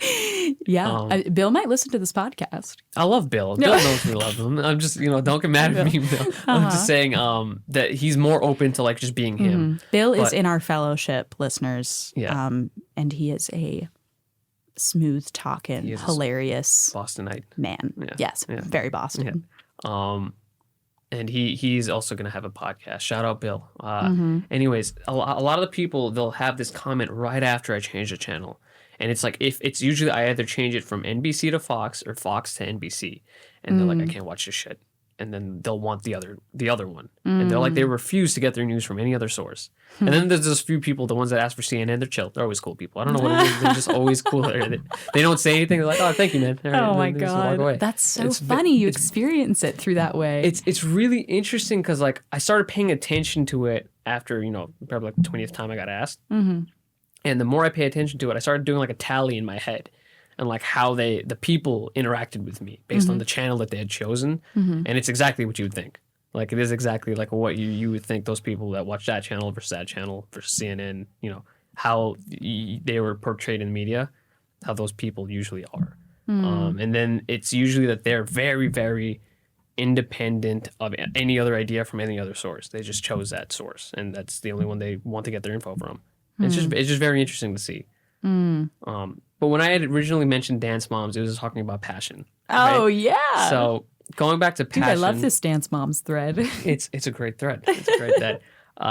Yeah. Bill might listen to this podcast. I love Bill. Bill knows we love him. I'm just, don't get mad at me, Bill. I'm just saying that he's more open to like just being him. Bill is in our fellowship, listeners. Yeah. And he is a smooth talking, hilarious Bostonite man. Yeah. Yes. Yeah. Very Boston. Yeah. And he's also going to have a podcast. Shout out, Bill. Anyways, a lot of the people, they'll have this comment right after I change the channel. And it's like, if it's usually I either change it from NBC to Fox or Fox to NBC. And they're like, I can't watch this shit. And then they'll want the other one. And they're like, they refuse to get their news from any other source. And then there's those few people, the ones that ask for CNN, they're chill. They're always cool people. I don't know what it is. They're just always cool. They don't say anything. They're like, "Oh, thank you, man." Right, oh my God. That's so funny. You experience it through that way. It's really interesting because like I started paying attention to it after, probably like the 20th time I got asked. And the more I pay attention to it, I started doing like a tally in my head. And like how the people interacted with me based on the channel that they had chosen. And it's exactly what you would think. Like, it is exactly like what you would think those people that watch that channel versus CNN, how they were portrayed in the media, how those people usually are. And then it's usually that they're very, very independent of any other idea from any other source. They just chose that source, and that's the only one they want to get their info from. It's just very interesting to see. But when I had originally mentioned Dance Moms, it was talking about passion. Oh, right? yeah. So going back to passion. Dude, I love this Dance Moms thread. It's a great thread. It's a great thread.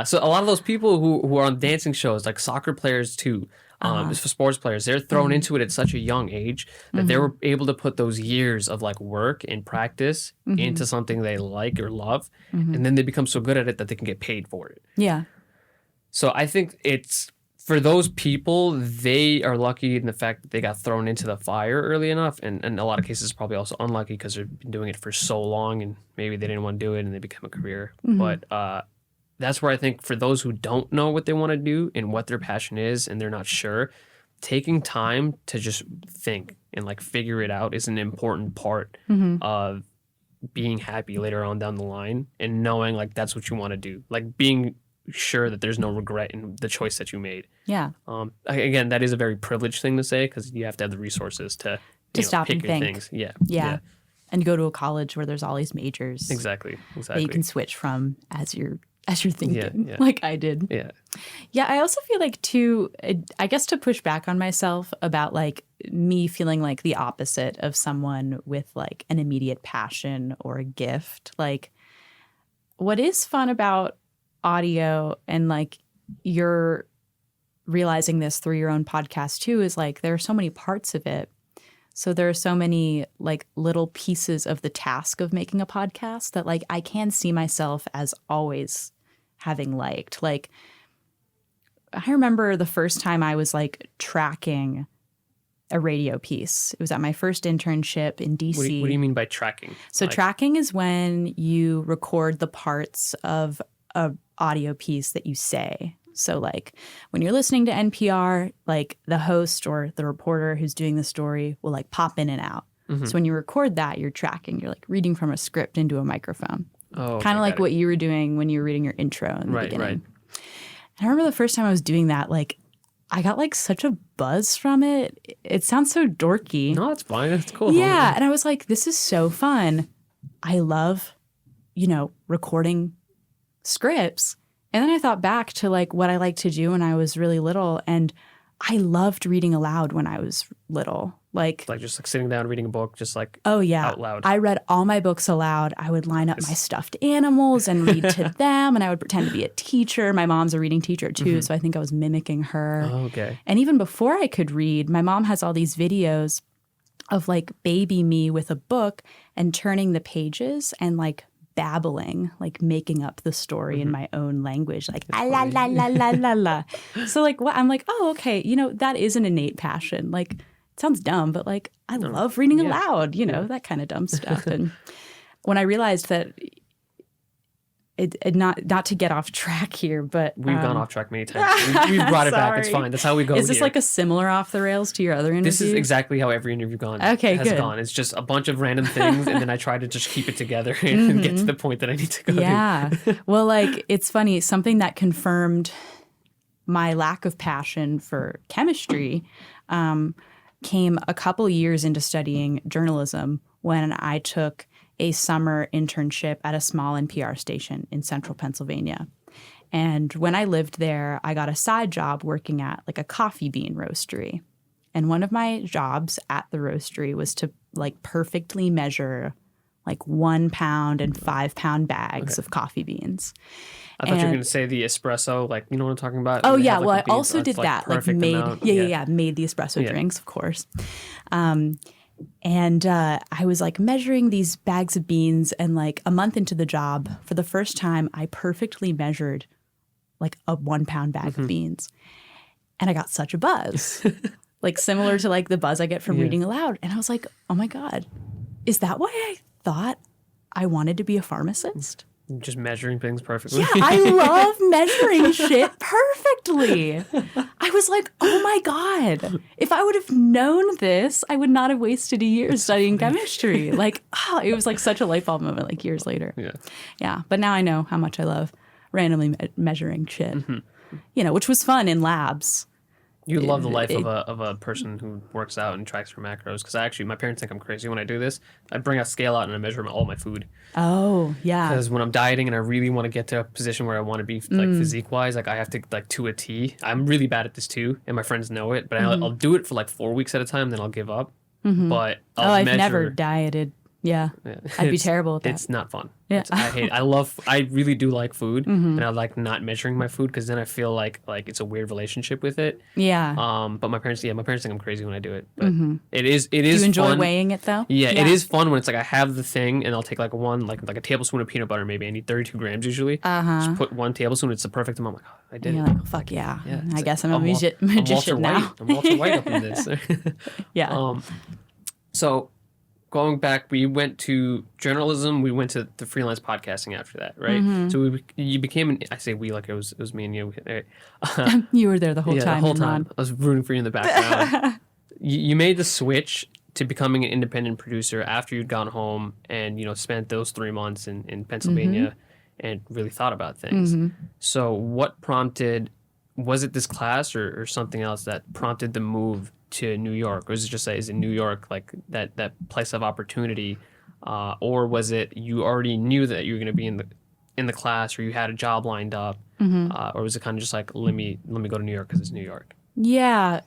So a lot of those people who are on dancing shows, like soccer players too, for sports players, they're thrown into it at such a young age that they were able to put those years of like work and practice into something they like or love. And then they become so good at it that they can get paid for it. Yeah. So I think it's, for those people, they are lucky in the fact that they got thrown into the fire early enough, and in a lot of cases probably also unlucky because they've been doing it for so long and maybe they didn't want to do it and they became a career. But that's where I think for those who don't know what they want to do and what their passion is and they're not sure, taking time to just think and like figure it out is an important part of being happy later on down the line, and knowing like that's what you want to do, like being sure that there's no regret in the choice that you made. Yeah. Again, that is a very privileged thing to say, because you have to have the resources to stop pick and your think. Things. Yeah. And go to a college where there's all these majors. Exactly. That you can switch from as you're thinking, Yeah. like I did. Yeah. Yeah, I also feel like too, I guess to push back on myself about like me feeling like the opposite of someone with like an immediate passion or a gift. Like what is fun about audio, and like you're realizing this through your own podcast too, is like there are so many parts of it. So there are so many like little pieces of the task of making a podcast that like I can see myself as always having liked. Like I remember the first time I was like tracking a radio piece. It was at my first internship in DC. What do you mean by tracking? So tracking is when you record the parts of a audio piece that you say. So like when you're listening to NPR, like the host or the reporter who's doing the story will like pop in and out. So when you record that, you're tracking. You're like reading from a script into a microphone. Oh, kind of like what you were doing when you were reading your intro in the beginning. Right. And I remember the first time I was doing that, like I got like such a buzz from it. It sounds so dorky. No, it's fine. It's cool. Yeah. And I was like, this is so fun. I love, recording scripts. And then I thought back to like what I liked to do when I was really little. And I loved reading aloud when I was little. Like just like sitting down reading a book, just like out loud. I read all my books aloud. I would line up my stuffed animals and read to them, and I would pretend to be a teacher. My mom's a reading teacher too, so I think I was mimicking her. Oh, okay. And even before I could read, my mom has all these videos of like baby me with a book and turning the pages and like babbling, like making up the story in my own language, like la la la la la la. So like what I'm like, oh, okay, that is an innate passion. Like it sounds dumb, but like I love reading aloud, that kind of dumb stuff. And when I realized that it not to get off track here, but we've gone off track many times. We've brought it back. It's fine. That's how we go. Is this here. like a similar off the rails to your other interviews? This is exactly how every interview has good. gone. It's just a bunch of random things, and then I try to just keep it together and get to the point that I need to go. Yeah. Well, like it's funny. Something that confirmed my lack of passion for chemistry came a couple years into studying journalism when I took a summer internship at a small NPR station in central Pennsylvania. And when I lived there, I got a side job working at like a coffee bean roastery. And one of my jobs at the roastery was to like perfectly measure like 1 pound and 5 pound bags of coffee beans. I thought you were going to say the espresso, like, you know what I'm talking about? Oh, yeah. Like well, I also did that. Like made, amount. Made the espresso drinks, of course. And I was like measuring these bags of beans, and like a month into the job, for the first time, I perfectly measured like a 1 pound bag of beans. And I got such a buzz, like similar to like the buzz I get from reading aloud. And I was like, oh my God, is that why I thought I wanted to be a pharmacist? Just measuring things perfectly. Yeah, I love measuring shit perfectly. I was like, oh my God, if I would have known this, I would not have wasted a year studying chemistry. Like, it was like such a light bulb moment, like years later. Yeah. But now I know how much I love randomly measuring shit, which was fun in labs. You love the life of a person who works out and tracks her macros. Because my parents think I'm crazy when I do this. I bring a scale out and I measure all my food. Oh, yeah. Because when I'm dieting and I really want to get to a position where I want to be like physique-wise, like I have to like to a T. I'm really bad at this too, and my friends know it. But I'll do it for like 4 weeks at a time, then I'll give up. But I've never dieted. Yeah. I'd be terrible at that. It's not fun. Yeah. I really do like food, and I like not measuring my food, because then I feel like it's a weird relationship with it. Yeah. But my parents think I'm crazy when I do it. But it is Do you enjoy fun. weighing it though? Yeah, it is fun when it's like I have the thing and I'll take like a tablespoon of peanut butter maybe. I need 32 grams usually. Just put 1 tablespoon. It's the perfect amount. I'm like, I did and it. you're like, oh, fuck yeah. I guess I'm a magician I'm Walter now. White. I'm Walter White up in this. Yeah. So going back, we went to journalism. We went to the freelance podcasting after that, right? Mm-hmm. So you became an. I say we like it was me and you. You were there the whole Yeah, time. the whole time. I was rooting for you in the background. You made the switch to becoming an independent producer after you'd gone home and spent those 3 months in Pennsylvania and really thought about things. So what prompted? Was it this class or something else that prompted the move to New York? Or is it just is it New York like that place of opportunity, or was it you already knew that you were going to be in the class, or you had a job lined up, or was it kind of just like let me go to New York because it's New York? Yeah,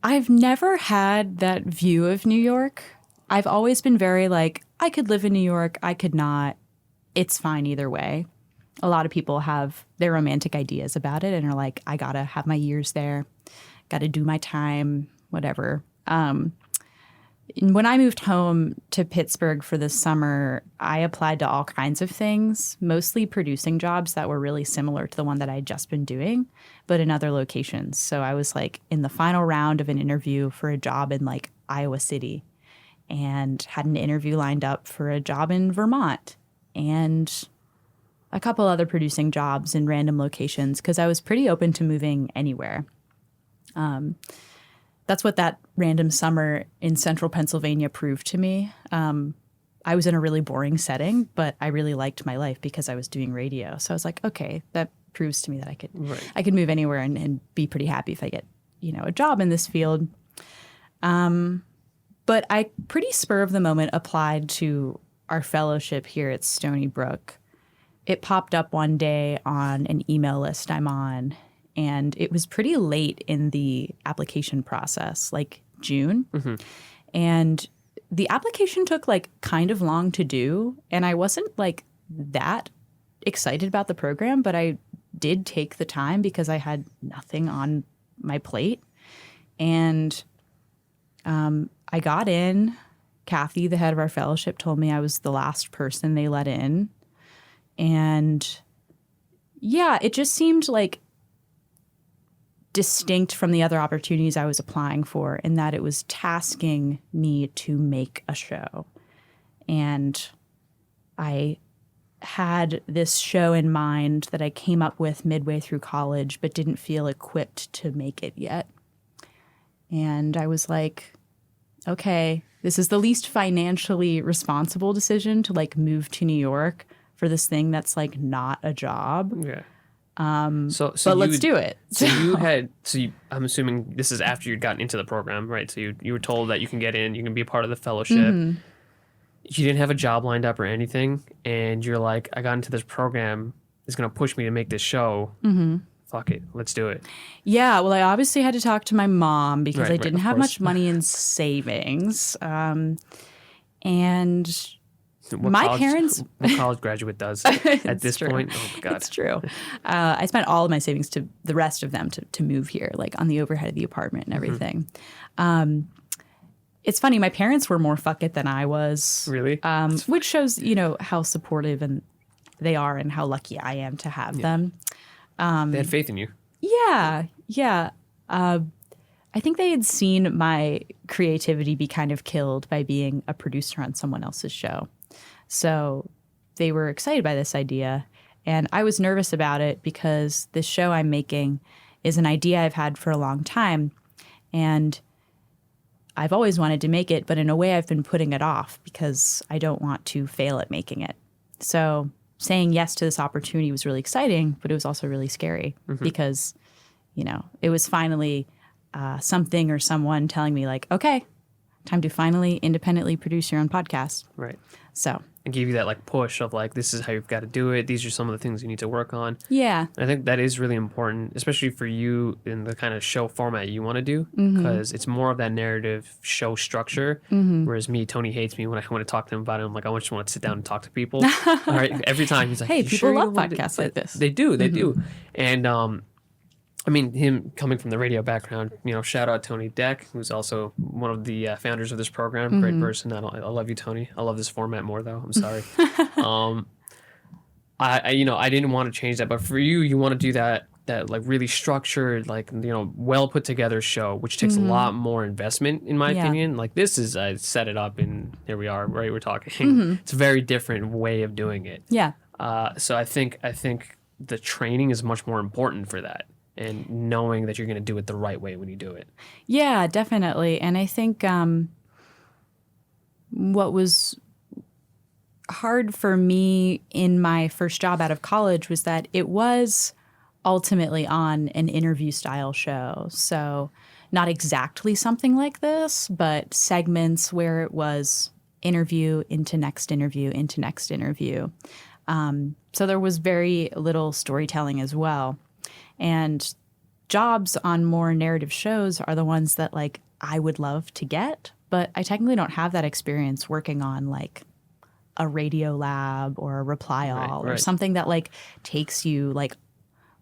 I've never had that view of New York. I've always been very like I could live in New York, I could not. It's fine either way. A lot of people have their romantic ideas about it and are like, I gotta have my years there, gotta do my time, whatever. When I moved home to Pittsburgh for the summer, I applied to all kinds of things, mostly producing jobs that were really similar to the one that I had just been doing, but in other locations. So I was like in the final round of an interview for a job in like Iowa City and had an interview lined up for a job in Vermont and a couple other producing jobs in random locations because I was pretty open to moving anywhere. That's what that random summer in central Pennsylvania proved to me. I was in a really boring setting, but I really liked my life because I was doing radio. So I was like, okay, that proves to me that I could move anywhere and be pretty happy if I get, a job in this field. But I pretty spur of the moment applied to our fellowship here at Stony Brook. It popped up one day on an email list I'm on, and it was pretty late in the application process, like June. And the application took like kind of long to do, and I wasn't like that excited about the program, but I did take the time because I had nothing on my plate. And I got in. Kathy, the head of our fellowship, told me I was the last person they let in. And yeah, it just seemed like distinct from the other opportunities I was applying for in that it was tasking me to make a show. And I had this show in mind that I came up with midway through college, but didn't feel equipped to make it yet. And I was like, okay, this is the least financially responsible decision to like move to New York for this thing that's like not a job. Yeah. But let's do it. I'm assuming this is after you'd gotten into the program, right? So you were told that you can get in, you can be a part of the fellowship. You didn't have a job lined up or anything, and you're like, I got into this program, it's going to push me to make this show. Fuck it, let's do it. Yeah, well, I obviously had to talk to my mom because I didn't have much money in savings. And parents... What college graduate does at this point. Oh, my God. It's true. I spent all of my savings to the rest of them to move here, like on the overhead of the apartment and everything. It's funny. My parents were more fuck it than I was. Really? Which shows, how supportive and they are and how lucky I am to have them. They had faith in you. Yeah. I think they had seen my creativity be kind of killed by being a producer on someone else's show. So they were excited by this idea. And I was nervous about it because this show I'm making is an idea I've had for a long time. And I've always wanted to make it, but in a way I've been putting it off because I don't want to fail at making it. So saying yes to this opportunity was really exciting, but it was also really scary because, it was finally something or someone telling me like, okay, time to finally independently produce your own podcast. Right. So. And give you that like push of like, this is how you've got to do it. These are some of the things you need to work on. Yeah. And I think that is really important, especially for you in the kind of show format you want to do, because it's more of that narrative show structure. Whereas me, Tony hates me when I want to talk to him about it. I'm like, I just want to sit down and talk to people. All right. Every time he's like, hey, people love podcasts like this. They do. They do. And, him coming from the radio background, shout out Tony Deck, who's also one of the founders of this program. Great person. I love you, Tony. I love this format more, though. I'm sorry. I didn't want to change that, but for you, you want to do that like really structured, like, well put together show, which takes a lot more investment, in my opinion. Like, this is, I set it up and here we are, right? We're talking. It's a very different way of doing it. Yeah. So I think the training is much more important for that, and knowing that you're going to do it the right way when you do it. Yeah, definitely. And I think what was hard for me in my first job out of college was that it was ultimately on an interview style show. So not exactly something like this, but segments where it was interview into next interview into next interview. So there was very little storytelling as well. And jobs on more narrative shows are the ones that like I would love to get, but I technically don't have that experience working on like a Radio Lab or a Reply All or something that like takes you like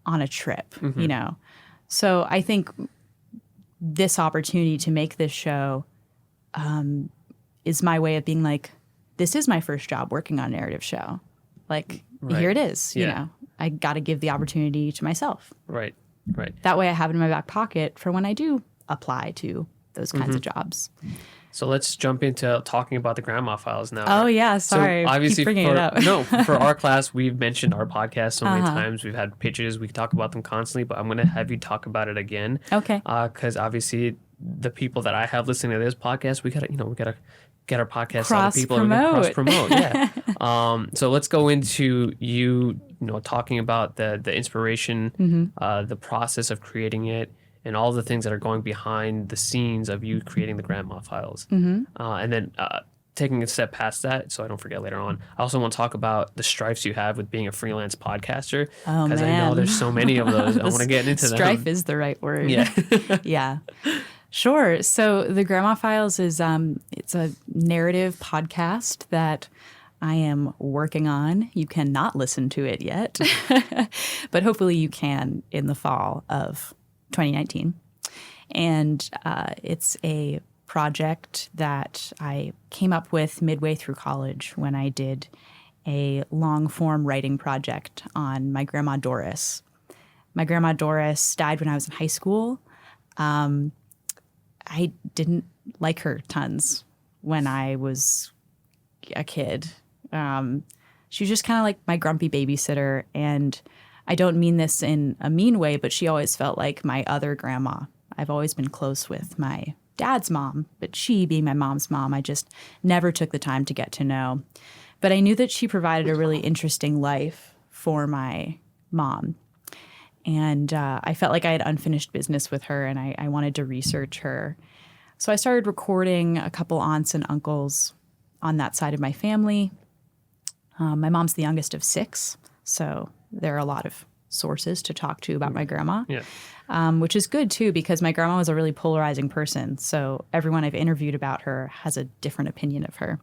on a trip, So I think this opportunity to make this show is my way of being like, this is my first job working on a narrative show. Like, here it is, I got to give the opportunity to myself. Right. That way I have it in my back pocket for when I do apply to those kinds of jobs. So let's jump into talking about the grandma files now. Oh, yeah. Sorry. So obviously, keep bringing it up. No, for our class, we've mentioned our podcast so many times. We've had pitches. We talk about them constantly, but I'm going to have you talk about it again. Okay. Because obviously, the people that I have listening to this podcast, we gotta get our podcast to other people and cross promote. Yeah. So let's go into you talking about the inspiration, the process of creating it, and all the things that are going behind the scenes of you creating the grandma files. And then taking a step past that, so I don't forget later on, I also want to talk about the strifes you have with being a freelance podcaster. Because I know there's so many of those. I want to get into them. Strife is the right word. Yeah. Yeah. Sure. So the Grandma Files is it's a narrative podcast that I am working on. You cannot listen to it yet, but hopefully you can in the fall of 2019. And it's a project that I came up with midway through college when I did a long-form writing project on my grandma Doris. My grandma Doris died when I was in high school. I didn't like her tons when I was a kid. She was just kind of like my grumpy babysitter, and I don't mean this in a mean way, but she always felt like my other grandma. I've always been close with my dad's mom, but she, being my mom's mom, I just never took the time to get to know. But I knew that she provided a really interesting life for my mom. And I felt like I had unfinished business with her, and I wanted to research her. So I started recording a couple aunts and uncles on that side of my family. My mom's the youngest of 6, so there are a lot of sources to talk to about my grandma, which is good, too, because my grandma was a really polarizing person. So everyone I've interviewed about her has a different opinion of her.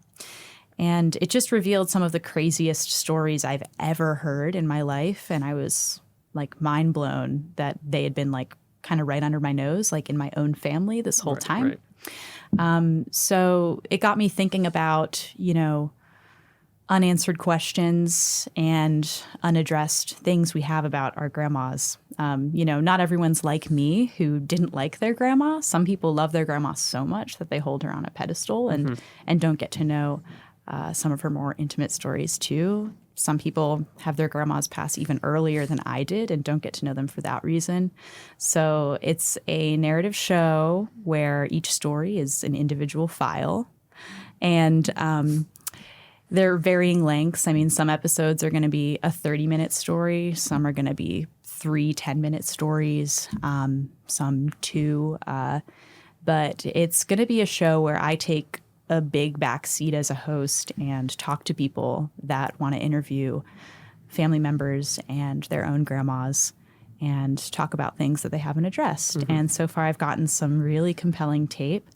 And it just revealed some of the craziest stories I've ever heard in my life, and I was like mind blown that they had been like kind of right under my nose, like in my own family this whole time. So it got me thinking about, unanswered questions and unaddressed things we have about our grandmas. Not everyone's like me who didn't like their grandma. Some people love their grandma so much that they hold her on a pedestal and don't get to know some of her more intimate stories too. Some people have their grandmas pass even earlier than I did and don't get to know them for that reason. So it's a narrative show where each story is an individual file. And they're varying lengths. I mean, some episodes are going to be a 30-minute story. Some are going to be 3 10-minute stories, some 2. But it's going to be a show where I take a big back seat as a host and talk to people that want to interview family members and their own grandmas and talk about things that they haven't addressed. And so far I've gotten some really compelling tape.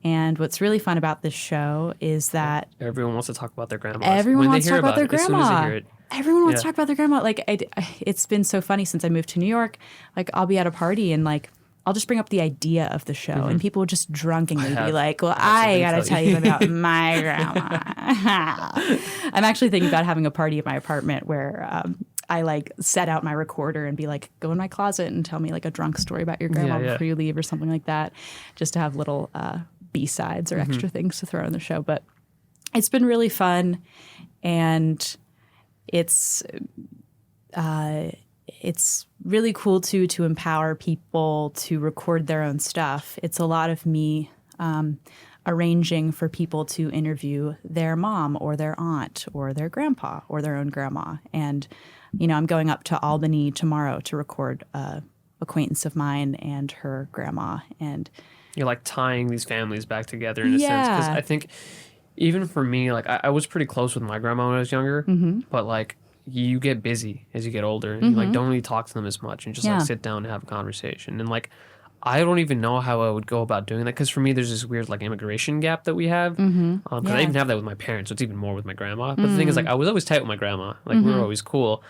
And what's really fun about this show is that everyone wants to talk about their grandmas. Everyone wants to talk about their grandma. As soon as they hear it. Everyone wants to talk about their grandma. Like, it's been so funny since I moved to New York. Like, I'll be at a party and like, I'll just bring up the idea of the show, and people will just drunkenly be like, well, I got to tell you about my grandma. I'm actually thinking about having a party at my apartment where I like set out my recorder and be like, go in my closet and tell me like a drunk story about your grandma before you leave or something like that, just to have little B-sides or extra things to throw in the show. But it's been really fun, and it's really cool too to empower people to record their own stuff. It's a lot of me arranging for people to interview their mom or their aunt or their grandpa or their own grandma. And, you know, I'm going up to Albany tomorrow to record a acquaintance of mine and her grandma. And you're like tying these families back together in a sense. Because I think even for me, like I was pretty close with my grandma when I was younger, but like you get busy as you get older and you like don't really talk to them as much and just like sit down and have a conversation. And like I don't even know how I would go about doing that, because for me there's this weird like immigration gap that we have, because I even have that with my parents, so it's even more with my grandma. But the thing is, like, I was always tight with my grandma, like we were always cool,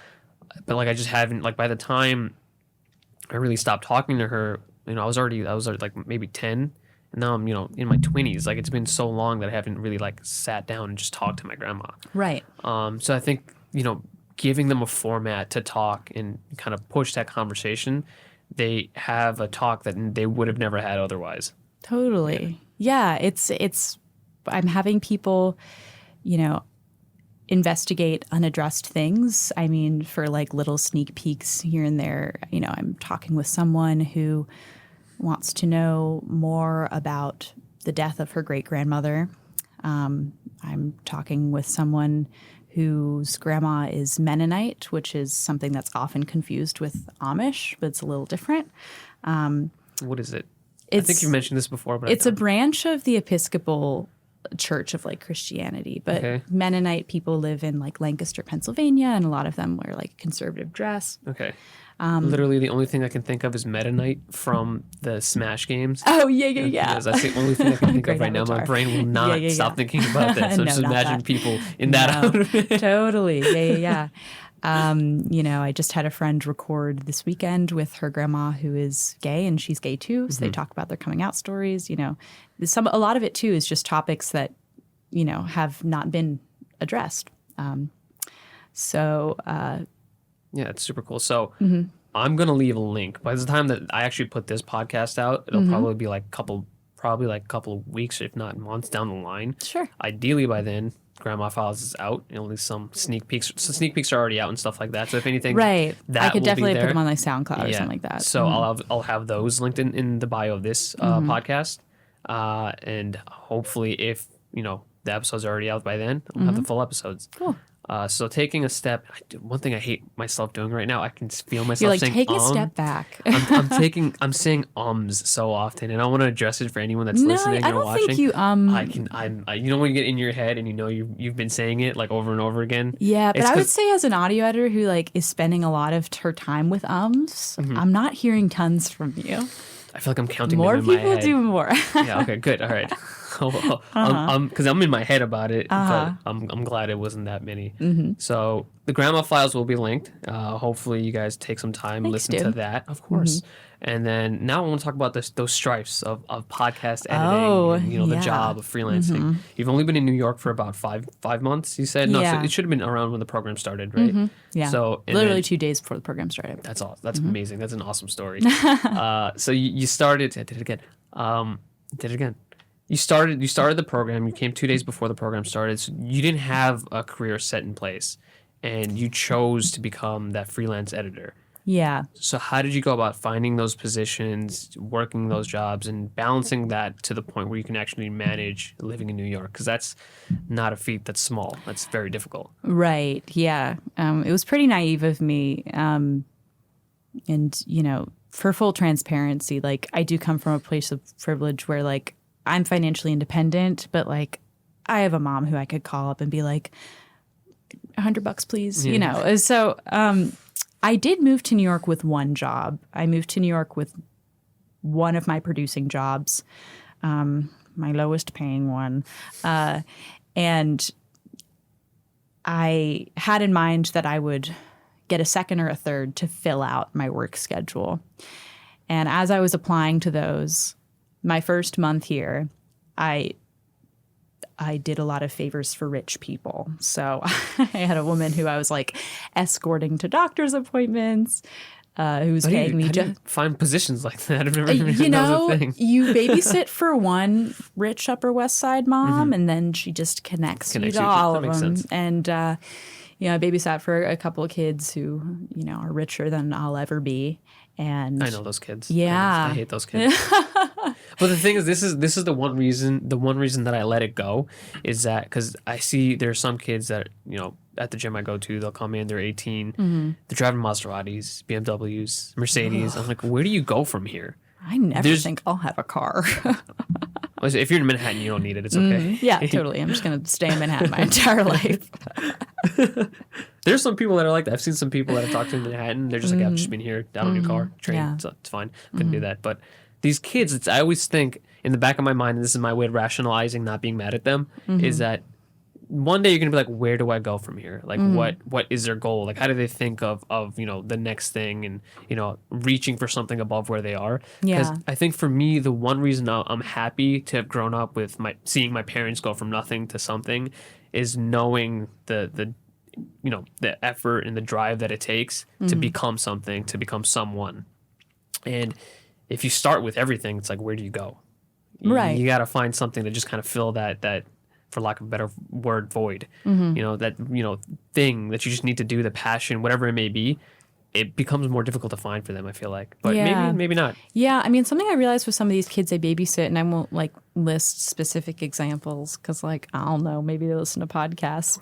but like I just haven't, like, by the time I really stopped talking to her, you know, I was already like maybe 10, and now I'm, you know, in my 20s. Like, it's been so long that I haven't really like sat down and just talked to my grandma. Right. So I think, you know, giving them a format to talk and kind of push that conversation, they have a talk that they would have never had otherwise. Totally. Yeah. It's I'm having people, you know, investigate unaddressed things. I mean, for like little sneak peeks here and there, you know, I'm talking with someone who wants to know more about the death of her great grandmother. I'm talking with someone whose grandma is Mennonite, which is something that's often confused with Amish, but it's a little different. What is it? I think you mentioned this before, but it's a branch of the Episcopal Church of like Christianity, but Mennonite people live in like Lancaster, Pennsylvania, and a lot of them wear like conservative dress. Okay. Literally the only thing I can think of is Mennonite from the Smash games. Oh, yeah. Because that's the only thing I can think of right now. My brain will not stop thinking about that. So just imagine people in that outfit. Totally. Yeah. You know, I just had a friend record this weekend with her grandma who is gay, and she's gay too. So they talk about their coming out stories. You know, a lot of it too is just topics that, you know, have not been addressed. Yeah, it's super cool. So I'm going to leave a link. By the time that I actually put this podcast out, it'll probably be like a couple of weeks, if not months down the line. Sure. Ideally by then, Grandma Files is out. At least some sneak peeks. So sneak peeks are already out and stuff like that. So if anything, right, that I could will definitely be put there. them on like SoundCloud or something like that. So I'll have those linked in the bio of this podcast. And hopefully, if, you know, the episode's are already out by then, I'll have the full episodes. Cool. So taking a step, one thing I hate myself doing right now, I can feel myself You're like, saying take a step back. I'm saying so often, and I want to address it for anyone that's listening I or don't watching. think you you know when you get in your head and you know you've been saying it like over and over again. Yeah, but I would say as an audio editor who like is spending a lot of her time with I'm not hearing tons from you. I feel like I'm counting more them in my people head. do more. Yeah. Okay. Good. All right. Because I'm in my head about it, but I'm glad it wasn't that many. So the Grandma Files will be linked. Hopefully you guys take some time, listen to that, of course. And then now I want to talk about those stripes of podcast editing, and, you know, the job of freelancing. You've only been in New York for about five months, you said? No, so it should have been around when the program started, right? Yeah. So literally 2 days before the program started. That's awesome. That's amazing. That's an awesome story. So you started. I did it again. You started the program. You came 2 days before the program started. So you didn't have a career set in place, and you chose to become that freelance editor. Yeah. So how did you go about finding those positions, working those jobs, and balancing that to the point where you can actually manage living in New York? Because that's not a feat that's small. That's very difficult. Right. Yeah. It was pretty naive of me. And, you know, for full transparency, like I do come from a place of privilege where like I'm financially independent, but like I have a mom who I could call up and be like, $100 please, you know? So I did move to New York with one job. I moved to New York with one of my producing jobs, my lowest paying one. And I had in mind that I would get a second or a third to fill out my work schedule. And as I was applying to those, my first month here, I I did a lot of favors for rich people. So I had a woman who I was like escorting to doctor's appointments, who was paying me. How do you find positions like that? I've never even known that was a thing. You babysit for one rich Upper West Side mom, and then she just connects you to all of them. Sense. And I babysat for a couple of kids who are richer than I'll ever be. And I know those kids. Yeah, I hate those kids. But the thing is, this is the one reason. The one reason that I let it go is that because I see there are some kids that at the gym I go to, they'll come in, they're 18, they're driving Maseratis, BMWs, Mercedes. I'm like, where do you go from here? I never think I'll have a car. If you're in Manhattan, you don't need it. It's okay. Yeah, totally. I'm just gonna stay in Manhattan my entire life. There's some people that are like that. I've seen some people that I've talked to in Manhattan. They're just like, I've just been here, down on your car, train. Yeah. So it's fine. Couldn't do that. But these kids, I always think in the back of my mind, and this is my way of rationalizing not being mad at them, is that one day you're gonna be like, where do I go from here? Like, what is their goal? Like, how do they think of the next thing and reaching for something above where they are? Because I think for me, the one reason I'm happy to have grown up with seeing my parents go from nothing to something is knowing the effort and the drive that it takes to become something, to become someone. And if you start with everything, it's like, where do you go? Right. You got to find something to just kind of fill that, for lack of a better word, void. That thing that you just need to do, the passion, whatever it may be. It becomes more difficult to find for them, I feel like. But maybe not. Yeah, I mean, something I realized with some of these kids I babysit, and I won't list specific examples because I don't know, maybe they listen to podcasts.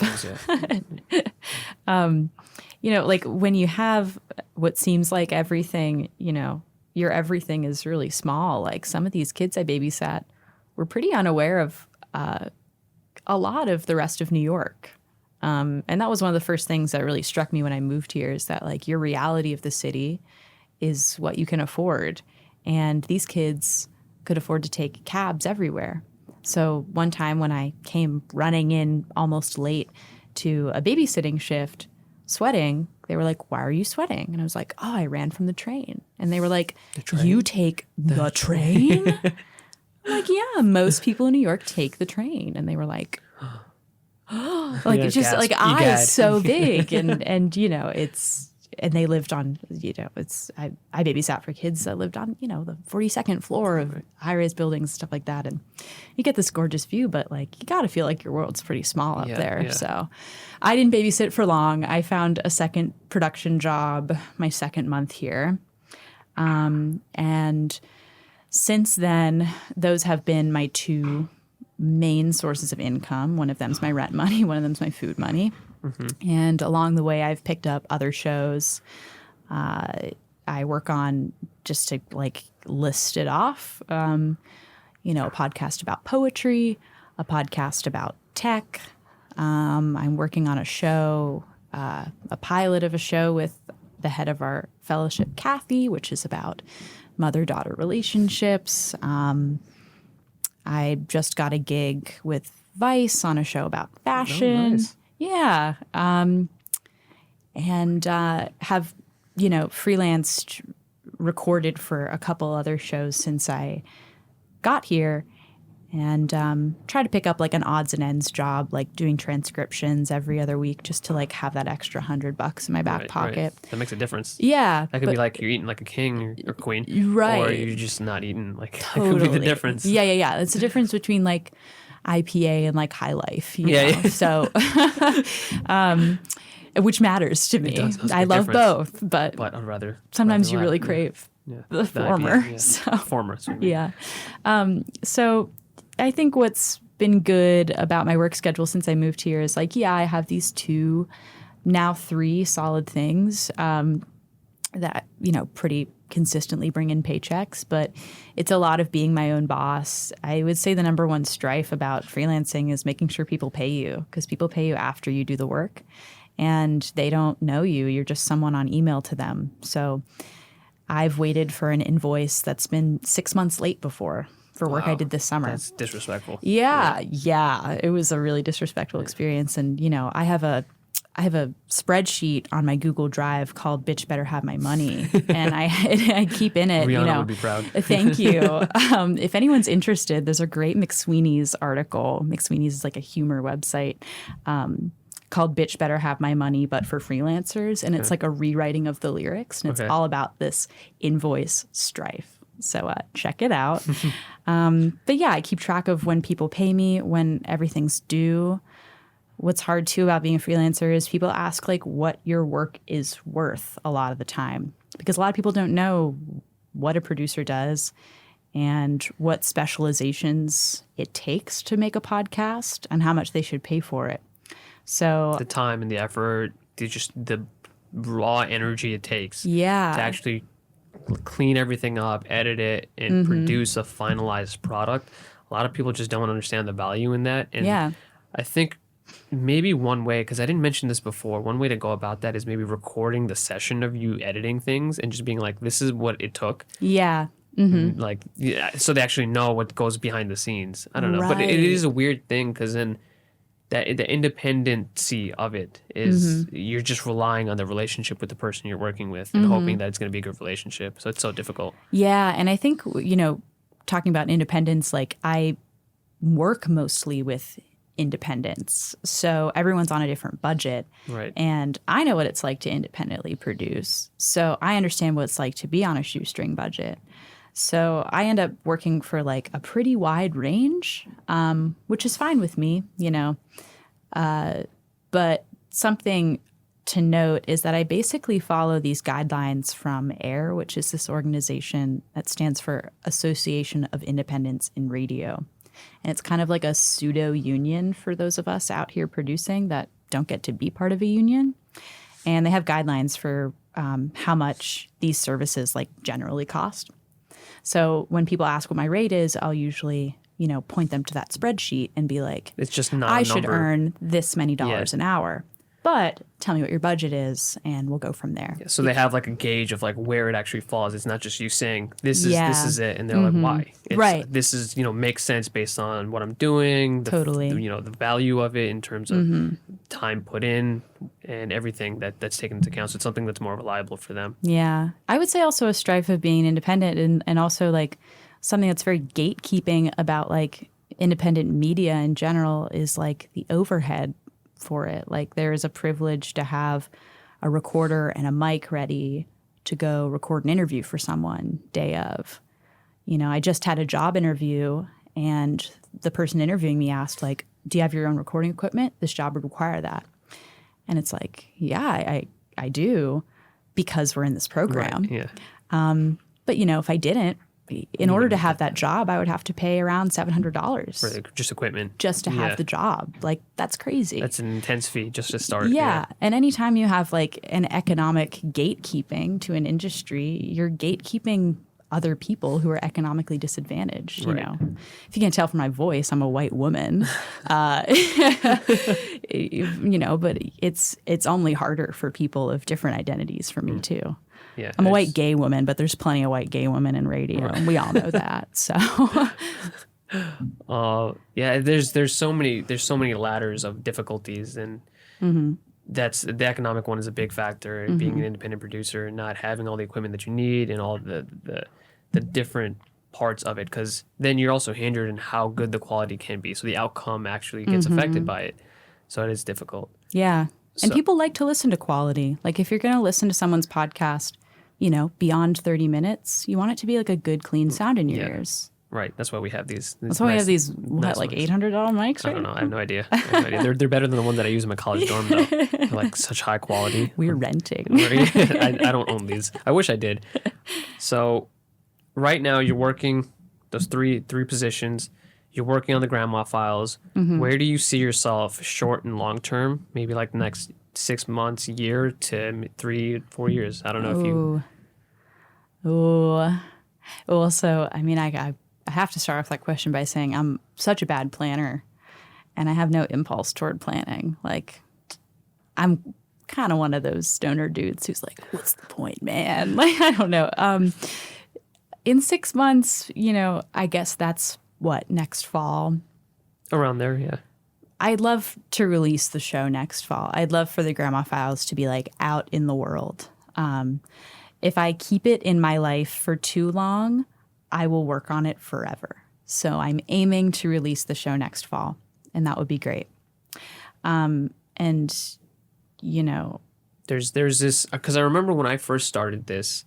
But, when you have what seems like everything, your everything is really small. Like some of these kids I babysat were pretty unaware of a lot of the rest of New York. And that was one of the first things that really struck me when I moved here is that your reality of the city is what you can afford. And these kids could afford to take cabs everywhere. So one time when I came running in almost late to a babysitting shift, sweating, they were like, why are you sweating? And I was like, oh, I ran from the train. And they were like, you take the train? I'm like, yeah, most people in New York take the train. And they were like, it's just gasp. Eyes so big and it's and they lived on I babysat for kids that lived on the 42nd floor of high-rise buildings, stuff like that, and you get this gorgeous view, but you got to feel like your world's pretty small up there. So I didn't babysit for long. I found a second production job my second month here, and since then those have been my two main sources of income. One of them's my rent money, one of them's my food money. And along the way, I've picked up other shows. I work on, just to list it off, a podcast about poetry, a podcast about tech. I'm working on a show, a pilot of a show with the head of our fellowship, Kathy, which is about mother-daughter relationships. I just got a gig with Vice on a show about fashion. Oh, nice. Yeah. And have, freelanced, recorded for a couple other shows since I got here. And try to pick up an odds and ends job, doing transcriptions every other week just to have that extra $100 in my back pocket. Right. That makes a difference. Yeah. That could be you're eating like a king or queen. Right. Or you're just not eating. Totally. That could be the difference. Yeah. It's the difference between IPA and high life. You know? Yeah. So, which matters to me. I love both, but I'd rather. Sometimes you really crave the former. IPA, So. Former. Yeah. So I think what's been good about my work schedule since I moved here is I have these two, now three solid things that, pretty consistently bring in paychecks, but it's a lot of being my own boss. I would say the number one strife about freelancing is making sure people pay you, because people pay you after you do the work and they don't know you. You're just someone on email to them. So I've waited for an invoice that's been 6 months late before for work I did this summer. That's disrespectful. Yeah. It was a really disrespectful experience. And, I have a I have a spreadsheet on my Google Drive called "Bitch Better Have My Money," and I keep in it. Rihanna would be proud. Thank you. If anyone's interested, there's a great McSweeney's article. McSweeney's is like a humor website called "Bitch Better Have My Money," but for freelancers, and it's like a rewriting of the lyrics, and it's all about this invoice strife. So check it out. But yeah, I keep track of when people pay me, when everything's due. What's hard, too, about being a freelancer is people ask, like, what your work is worth a lot of the time. Because a lot of people don't know what a producer does and what specializations it takes to make a podcast and how much they should pay for it. So the time and the effort, just the raw energy it takes to actually clean everything up, edit it, and produce a finalized product. A lot of people just don't understand the value in that. And I think maybe one way, because I didn't mention this before, one way to go about that is maybe recording the session of you editing things and just being like, this is what it took. Yeah. Like, so they actually know what goes behind the scenes. I don't know. But it is a weird thing because then the independency of it is you're just relying on the relationship with the person you're working with and hoping that it's going to be a good relationship. So it's so difficult. Yeah. And I think, talking about independence, like I work mostly with independence. So everyone's on a different budget. Right. And I know what it's like to independently produce. So I understand what it's like to be on a shoestring budget. So I end up working for like a pretty wide range, which is fine with me, but something to note is that I basically follow these guidelines from AIR, which is this organization that stands for Association of Independents in Radio. And it's kind of like a pseudo union for those of us out here producing that don't get to be part of a union. And they have guidelines for how much these services like generally cost. So when people ask what my rate is, I'll usually, point them to that spreadsheet and be like, it's just not I a should number. earn this many dollars an hour. But tell me what your budget is, and we'll go from there. Yeah, so they have like a gauge of like where it actually falls. It's not just you saying this is it, and they're like, why? It's, this is makes sense based on what I'm doing. The value of it in terms of time put in and everything that's taken into account. So it's something that's more reliable for them. Yeah, I would say also a strife of being independent, and also like something that's very gatekeeping about like independent media in general is like the overhead for it. Like there is a privilege to have a recorder and a mic ready to go record an interview for someone day of. I just had a job interview and the person interviewing me asked like, do you have your own recording equipment? This job would require that. And it's like, yeah, I do because we're in this program. Right, yeah. But if I didn't, in order to have that job, I would have to pay around $700 for just equipment, just to have the job. Like that's crazy. That's an intense fee just to start. Yeah, and anytime you have like an economic gatekeeping to an industry, you're gatekeeping other people who are economically disadvantaged. Right. If you can't tell from my voice, I'm a white woman. But it's only harder for people of different identities for me too. Yeah, I'm a white gay woman, but there's plenty of white gay women in radio, and we all know that. So, there's so many ladders of difficulties, and that's the economic one is a big factor. Being an independent producer, not having all the equipment that you need, and all the different parts of it, because then you're also hindered in how good the quality can be. So the outcome actually gets affected by it. So it is difficult. Yeah. And people like to listen to quality. Like if you're going to listen to someone's podcast, beyond 30 minutes, you want it to be like a good, clean sound in your ears. Right. That's why we have these. That's why we have these, like $800 mics, right? I don't know. I have no idea. They're better than the ones that I use in my college dorm, though. They're like such high quality. We're renting. I don't own these. I wish I did. So right now you're working those three positions. You're working on the grandma files. Where do you see yourself short and long term? Maybe like the next 6 months, year to 3-4 years. I don't know if you. Well, so I mean, I have to start off that question by saying I'm such a bad planner, and I have no impulse toward planning. Like, I'm kind of one of those stoner dudes who's like, "What's the point, man?" Like, I don't know. In 6 months, I guess that's what next fall. Around there, yeah. I'd love to release the show next fall. I'd love for the Grandma Files to be like out in the world. If I keep it in my life for too long, I will work on it forever. So I'm aiming to release the show next fall, and that would be great. And, you know, there's this, because I remember when I first started this,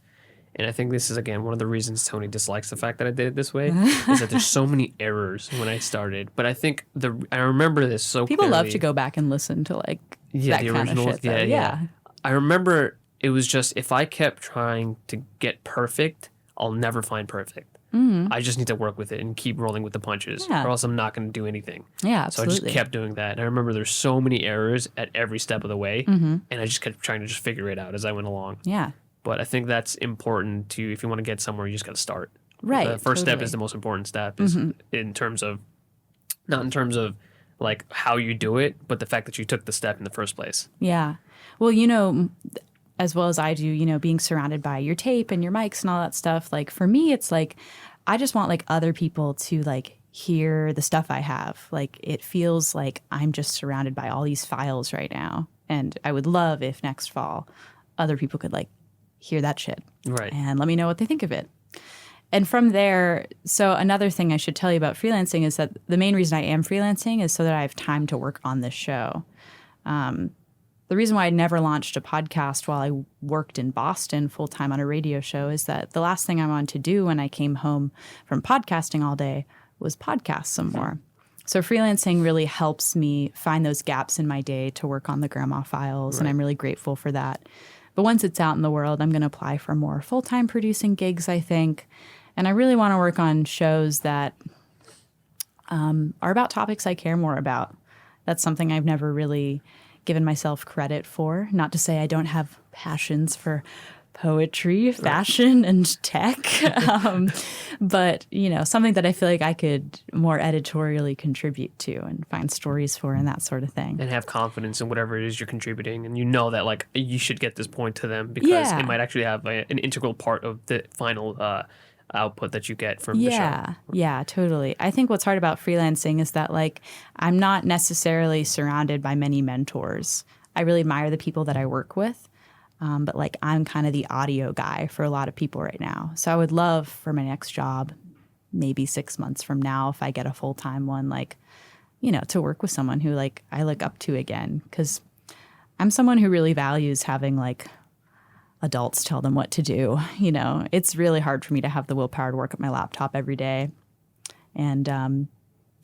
and I think this is, again, one of the reasons Tony dislikes the fact that I did it this way, is that there's so many errors when I started. But I think I remember this so people clearly. Love to go back and listen to like yeah, that the kind original, of shit. Yeah. I remember it was just, if I kept trying to get perfect, I'll never find perfect. I just need to work with it and keep rolling with the punches, or else I'm not going to do anything. Yeah, absolutely. So I just kept doing that. And I remember there's so many errors at every step of the way, and I just kept trying to just figure it out as I went along. Yeah. But I think that's important to, if you want to get somewhere, you just got to start. Right. The first step is the most important step, is in terms of, not in terms of like how you do it, but the fact that you took the step in the first place. Yeah. Well, you know, as well as I do, you know, being surrounded by your tape and your mics and all that stuff, like for me, it's like, I just want like other people to like hear the stuff I have. Like it feels like I'm just surrounded by all these files right now. And I would love if next fall other people could like hear that shit. Right. And let me know what they think of it. And from there, so another thing I should tell you about freelancing is that the main reason I am freelancing is so that I have time to work on this show. The reason why I never launched a podcast while I worked in Boston full-time on a radio show is that the last thing I wanted to do when I came home from podcasting all day was podcast some more. So freelancing really helps me find those gaps in my day to work on the Grandma Files, and I'm really grateful for that. But once it's out in the world, I'm going to apply for more full-time producing gigs, I think. And I really want to work on shows that are about topics I care more about. That's something I've never really given myself credit for. Not to say I don't have passions for poetry, fashion, and tech. But, you know, something that I feel like I could more editorially contribute to and find stories for and that sort of thing. And have confidence in whatever it is you're contributing. And you know that, like, you should get this point to them because it might actually have an integral part of the final output that you get from the show. Yeah, totally. I think what's hard about freelancing is that, like, I'm not necessarily surrounded by many mentors. I really admire the people that I work with. But like I'm kind of the audio guy for a lot of people right now. So I would love for my next job, maybe 6 months from now, if I get a full-time one, like, you know, to work with someone who like I look up to again. Because I'm someone who really values having like adults tell them what to do. You know, it's really hard for me to have the willpower to work at my laptop every day. And,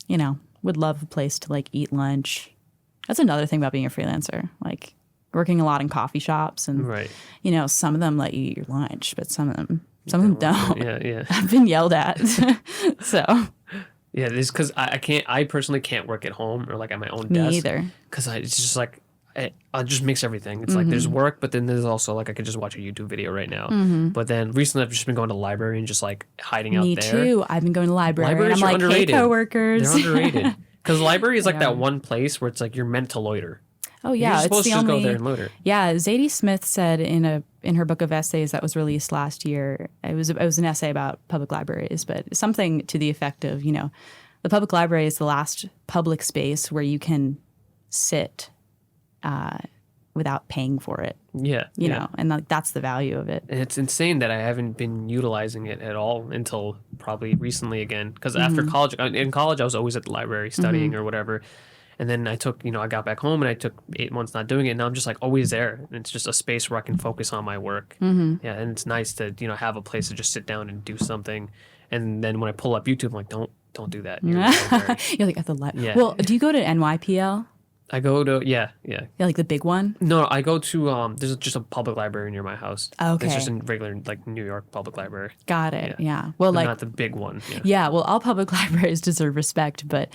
you know, would love a place to like eat lunch. That's another thing about being a freelancer. Like, working a lot in coffee shops, and you know, some of them let you eat your lunch, but some of them don't. Yeah. I've been yelled at. So yeah, this because I personally can't work at home or like at my own desk. Me either. Because it's just like I'll just mix everything. It's like there's work, but then there's also like I could just watch a YouTube video right now. But then recently I've just been going to the library and just like hiding out there. Me too. I've been going to the library. Libraries and I'm are like, underrated. Hey, coworkers. They're underrated. Because the library is like that one place where it's like you're meant to loiter. Oh yeah, you're supposed it's to the just only. Go there and loiter. Yeah, Zadie Smith said in her book of essays that was released last year. It was an essay about public libraries, but something to the effect of, you know, the public library is the last public space where you can sit without paying for it. Yeah, you know, and like that's the value of it. And it's insane that I haven't been utilizing it at all until probably recently again. Because after college, in college, I was always at the library studying or whatever. And then I took, you know, I got back home and I took 8 months not doing it. And now I'm just like always there. And it's just a space where I can focus on my work. Yeah, and it's nice to, you know, have a place to just sit down and do something. And then when I pull up YouTube, I'm like, don't do that. You're like at the library. Yeah. Well, do you go to NYPL? I go to yeah, like the big one. No, I go to there's just a public library near my house. Okay, it's just a regular like New York public library. Got it. Yeah. Well, but like not the big one. Yeah. Well, all public libraries deserve respect, but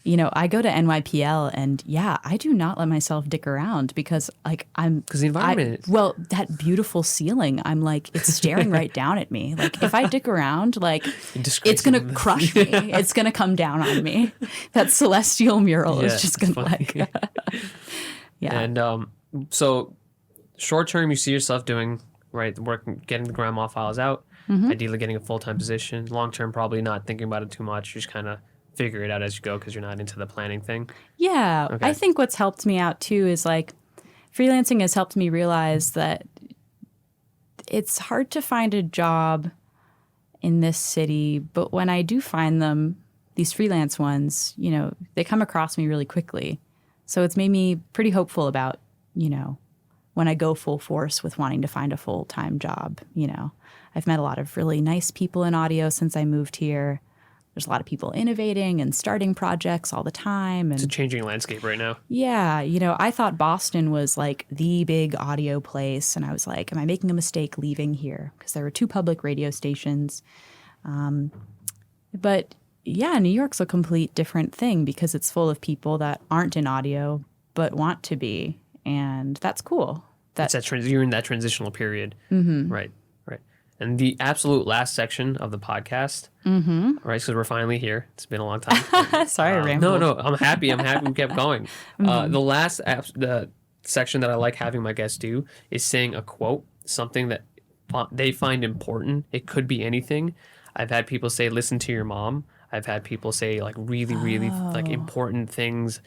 you know, I go to NYPL and I do not let myself dick around because like because the environment. Well, that beautiful ceiling, I'm like it's staring right down at me. Like if I dick around, like it's gonna crush me. It's gonna come down on me. That celestial mural is just gonna like. And so short term, you see yourself doing working, getting the Grandma Files out. Ideally, getting a full-time position. Long term, probably not thinking about it too much. Just kind of figure it out as you go because you're not into the planning thing? Yeah. Okay. I think what's helped me out too is like freelancing has helped me realize that it's hard to find a job in this city, but when I do find them, these freelance ones, you know, they come across me really quickly. So it's made me pretty hopeful about, you know, when I go full force with wanting to find a full-time job, you know. I've met a lot of really nice people in audio since I moved here. There's a lot of people innovating and starting projects all the time. And It's a changing landscape right now. yeah, you know, I thought Boston was like the big audio place. And I was like, am I making a mistake leaving here? Because there were 2 public radio stations. But yeah, New York's a complete different thing because it's full of people that aren't in audio but want to be. And that's cool. You're in that transitional period. Mm-hmm. Right. And the absolute last section of the podcast, right? Because we're finally here. It's been a long time. Sorry, Ramble. No, I'm happy. We kept going. The section that I like having my guests do is saying a quote, something that they find important. It could be anything. I've had people say, "Listen to your mom." I've had people say like really like important things.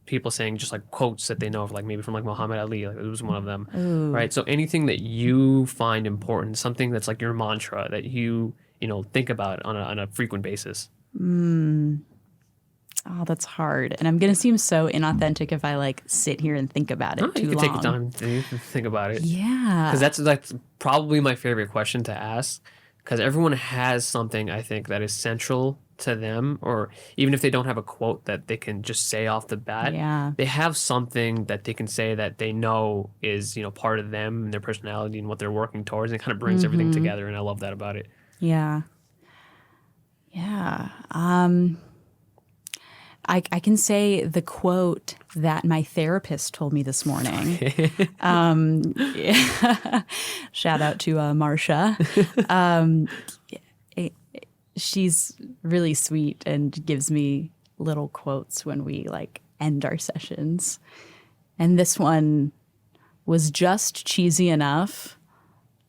People saying just like quotes that they know of, like maybe from like Muhammad Ali. Like it was one of them, right? So anything that you find important, something that's like your mantra that you think about on a frequent basis. Oh, that's hard, and I'm gonna seem so inauthentic if I like sit here and think about it too long. You can take the time to think about it. Yeah, because that's probably my favorite question to ask. Because everyone has something, I think, that is central to them, or even if they don't have a quote that they can just say off the bat, they have something that they can say that they know is, part of them and their personality and what they're working towards, and it kind of brings everything together, and I love that about it. Yeah. I can say the quote that my therapist told me this morning. Shout out to Marsha. She's really sweet and gives me little quotes when we like end our sessions. And this one was just cheesy enough,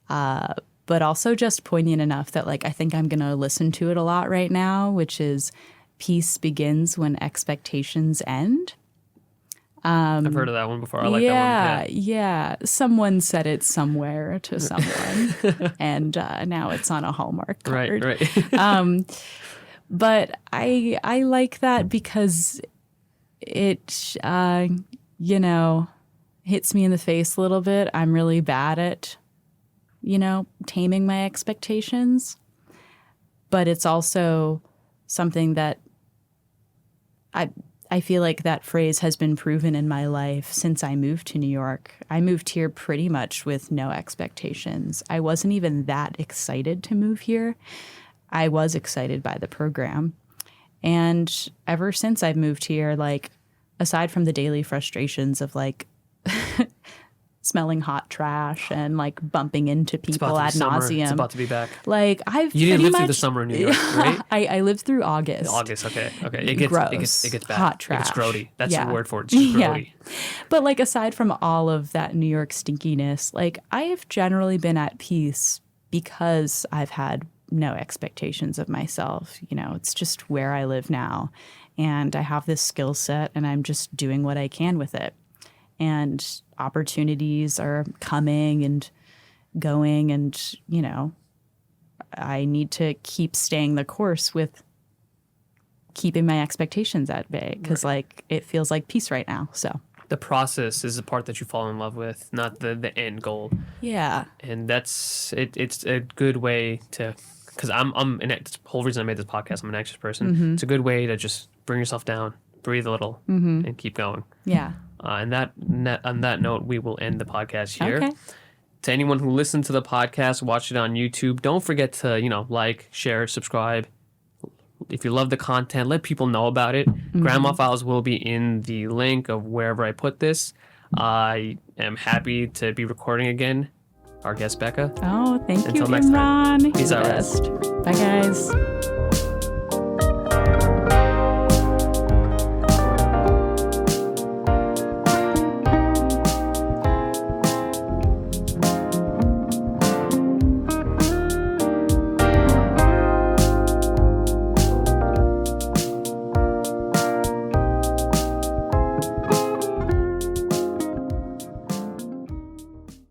but also just poignant enough that like I think I'm going to listen to it a lot right now, which is peace begins when expectations end. I've heard of that one before. I like that one. Yeah. Someone said it somewhere to someone, and now it's on a Hallmark card. Right. But I like that because it, hits me in the face a little bit. I'm really bad at, taming my expectations. But it's also something that I feel like that phrase has been proven in my life since I moved to New York. I moved here pretty much with no expectations. I wasn't even that excited to move here. I was excited by the program. And ever since I've moved here, like, aside from the daily frustrations of like smelling hot trash and like bumping into people ad nauseum. It's about to be back. Like You didn't live through the summer in New York, right? I lived through August. Okay. It gets bad. Hot trash. It gets grody. That's the word for it. It's just grody. Yeah. But like aside from all of that New York stinkiness, like I have generally been at peace because I've had no expectations of myself. It's just where I live now. And I have this skill set and I'm just doing what I can with it. And opportunities are coming and going, and I need to keep staying the course with keeping my expectations at bay, because like it feels like peace right now. So the process is the part that you fall in love with, not the end goal. Yeah. And that's it. It's a good way to, because that's the whole reason I made this podcast. I'm an anxious person. It's a good way to just bring yourself down, breathe a little, and keep going. Yeah. And on that note, we will end the podcast here. Okay. To anyone who listened to the podcast, watch it on YouTube, don't forget to, like, share, subscribe. If you love the content, let people know about it. Grandma Files will be in the link of wherever I put this. I am happy to be recording again. Our guest, Becca. Oh, thank you, Until next time. Imran. Peace out. Bye, guys.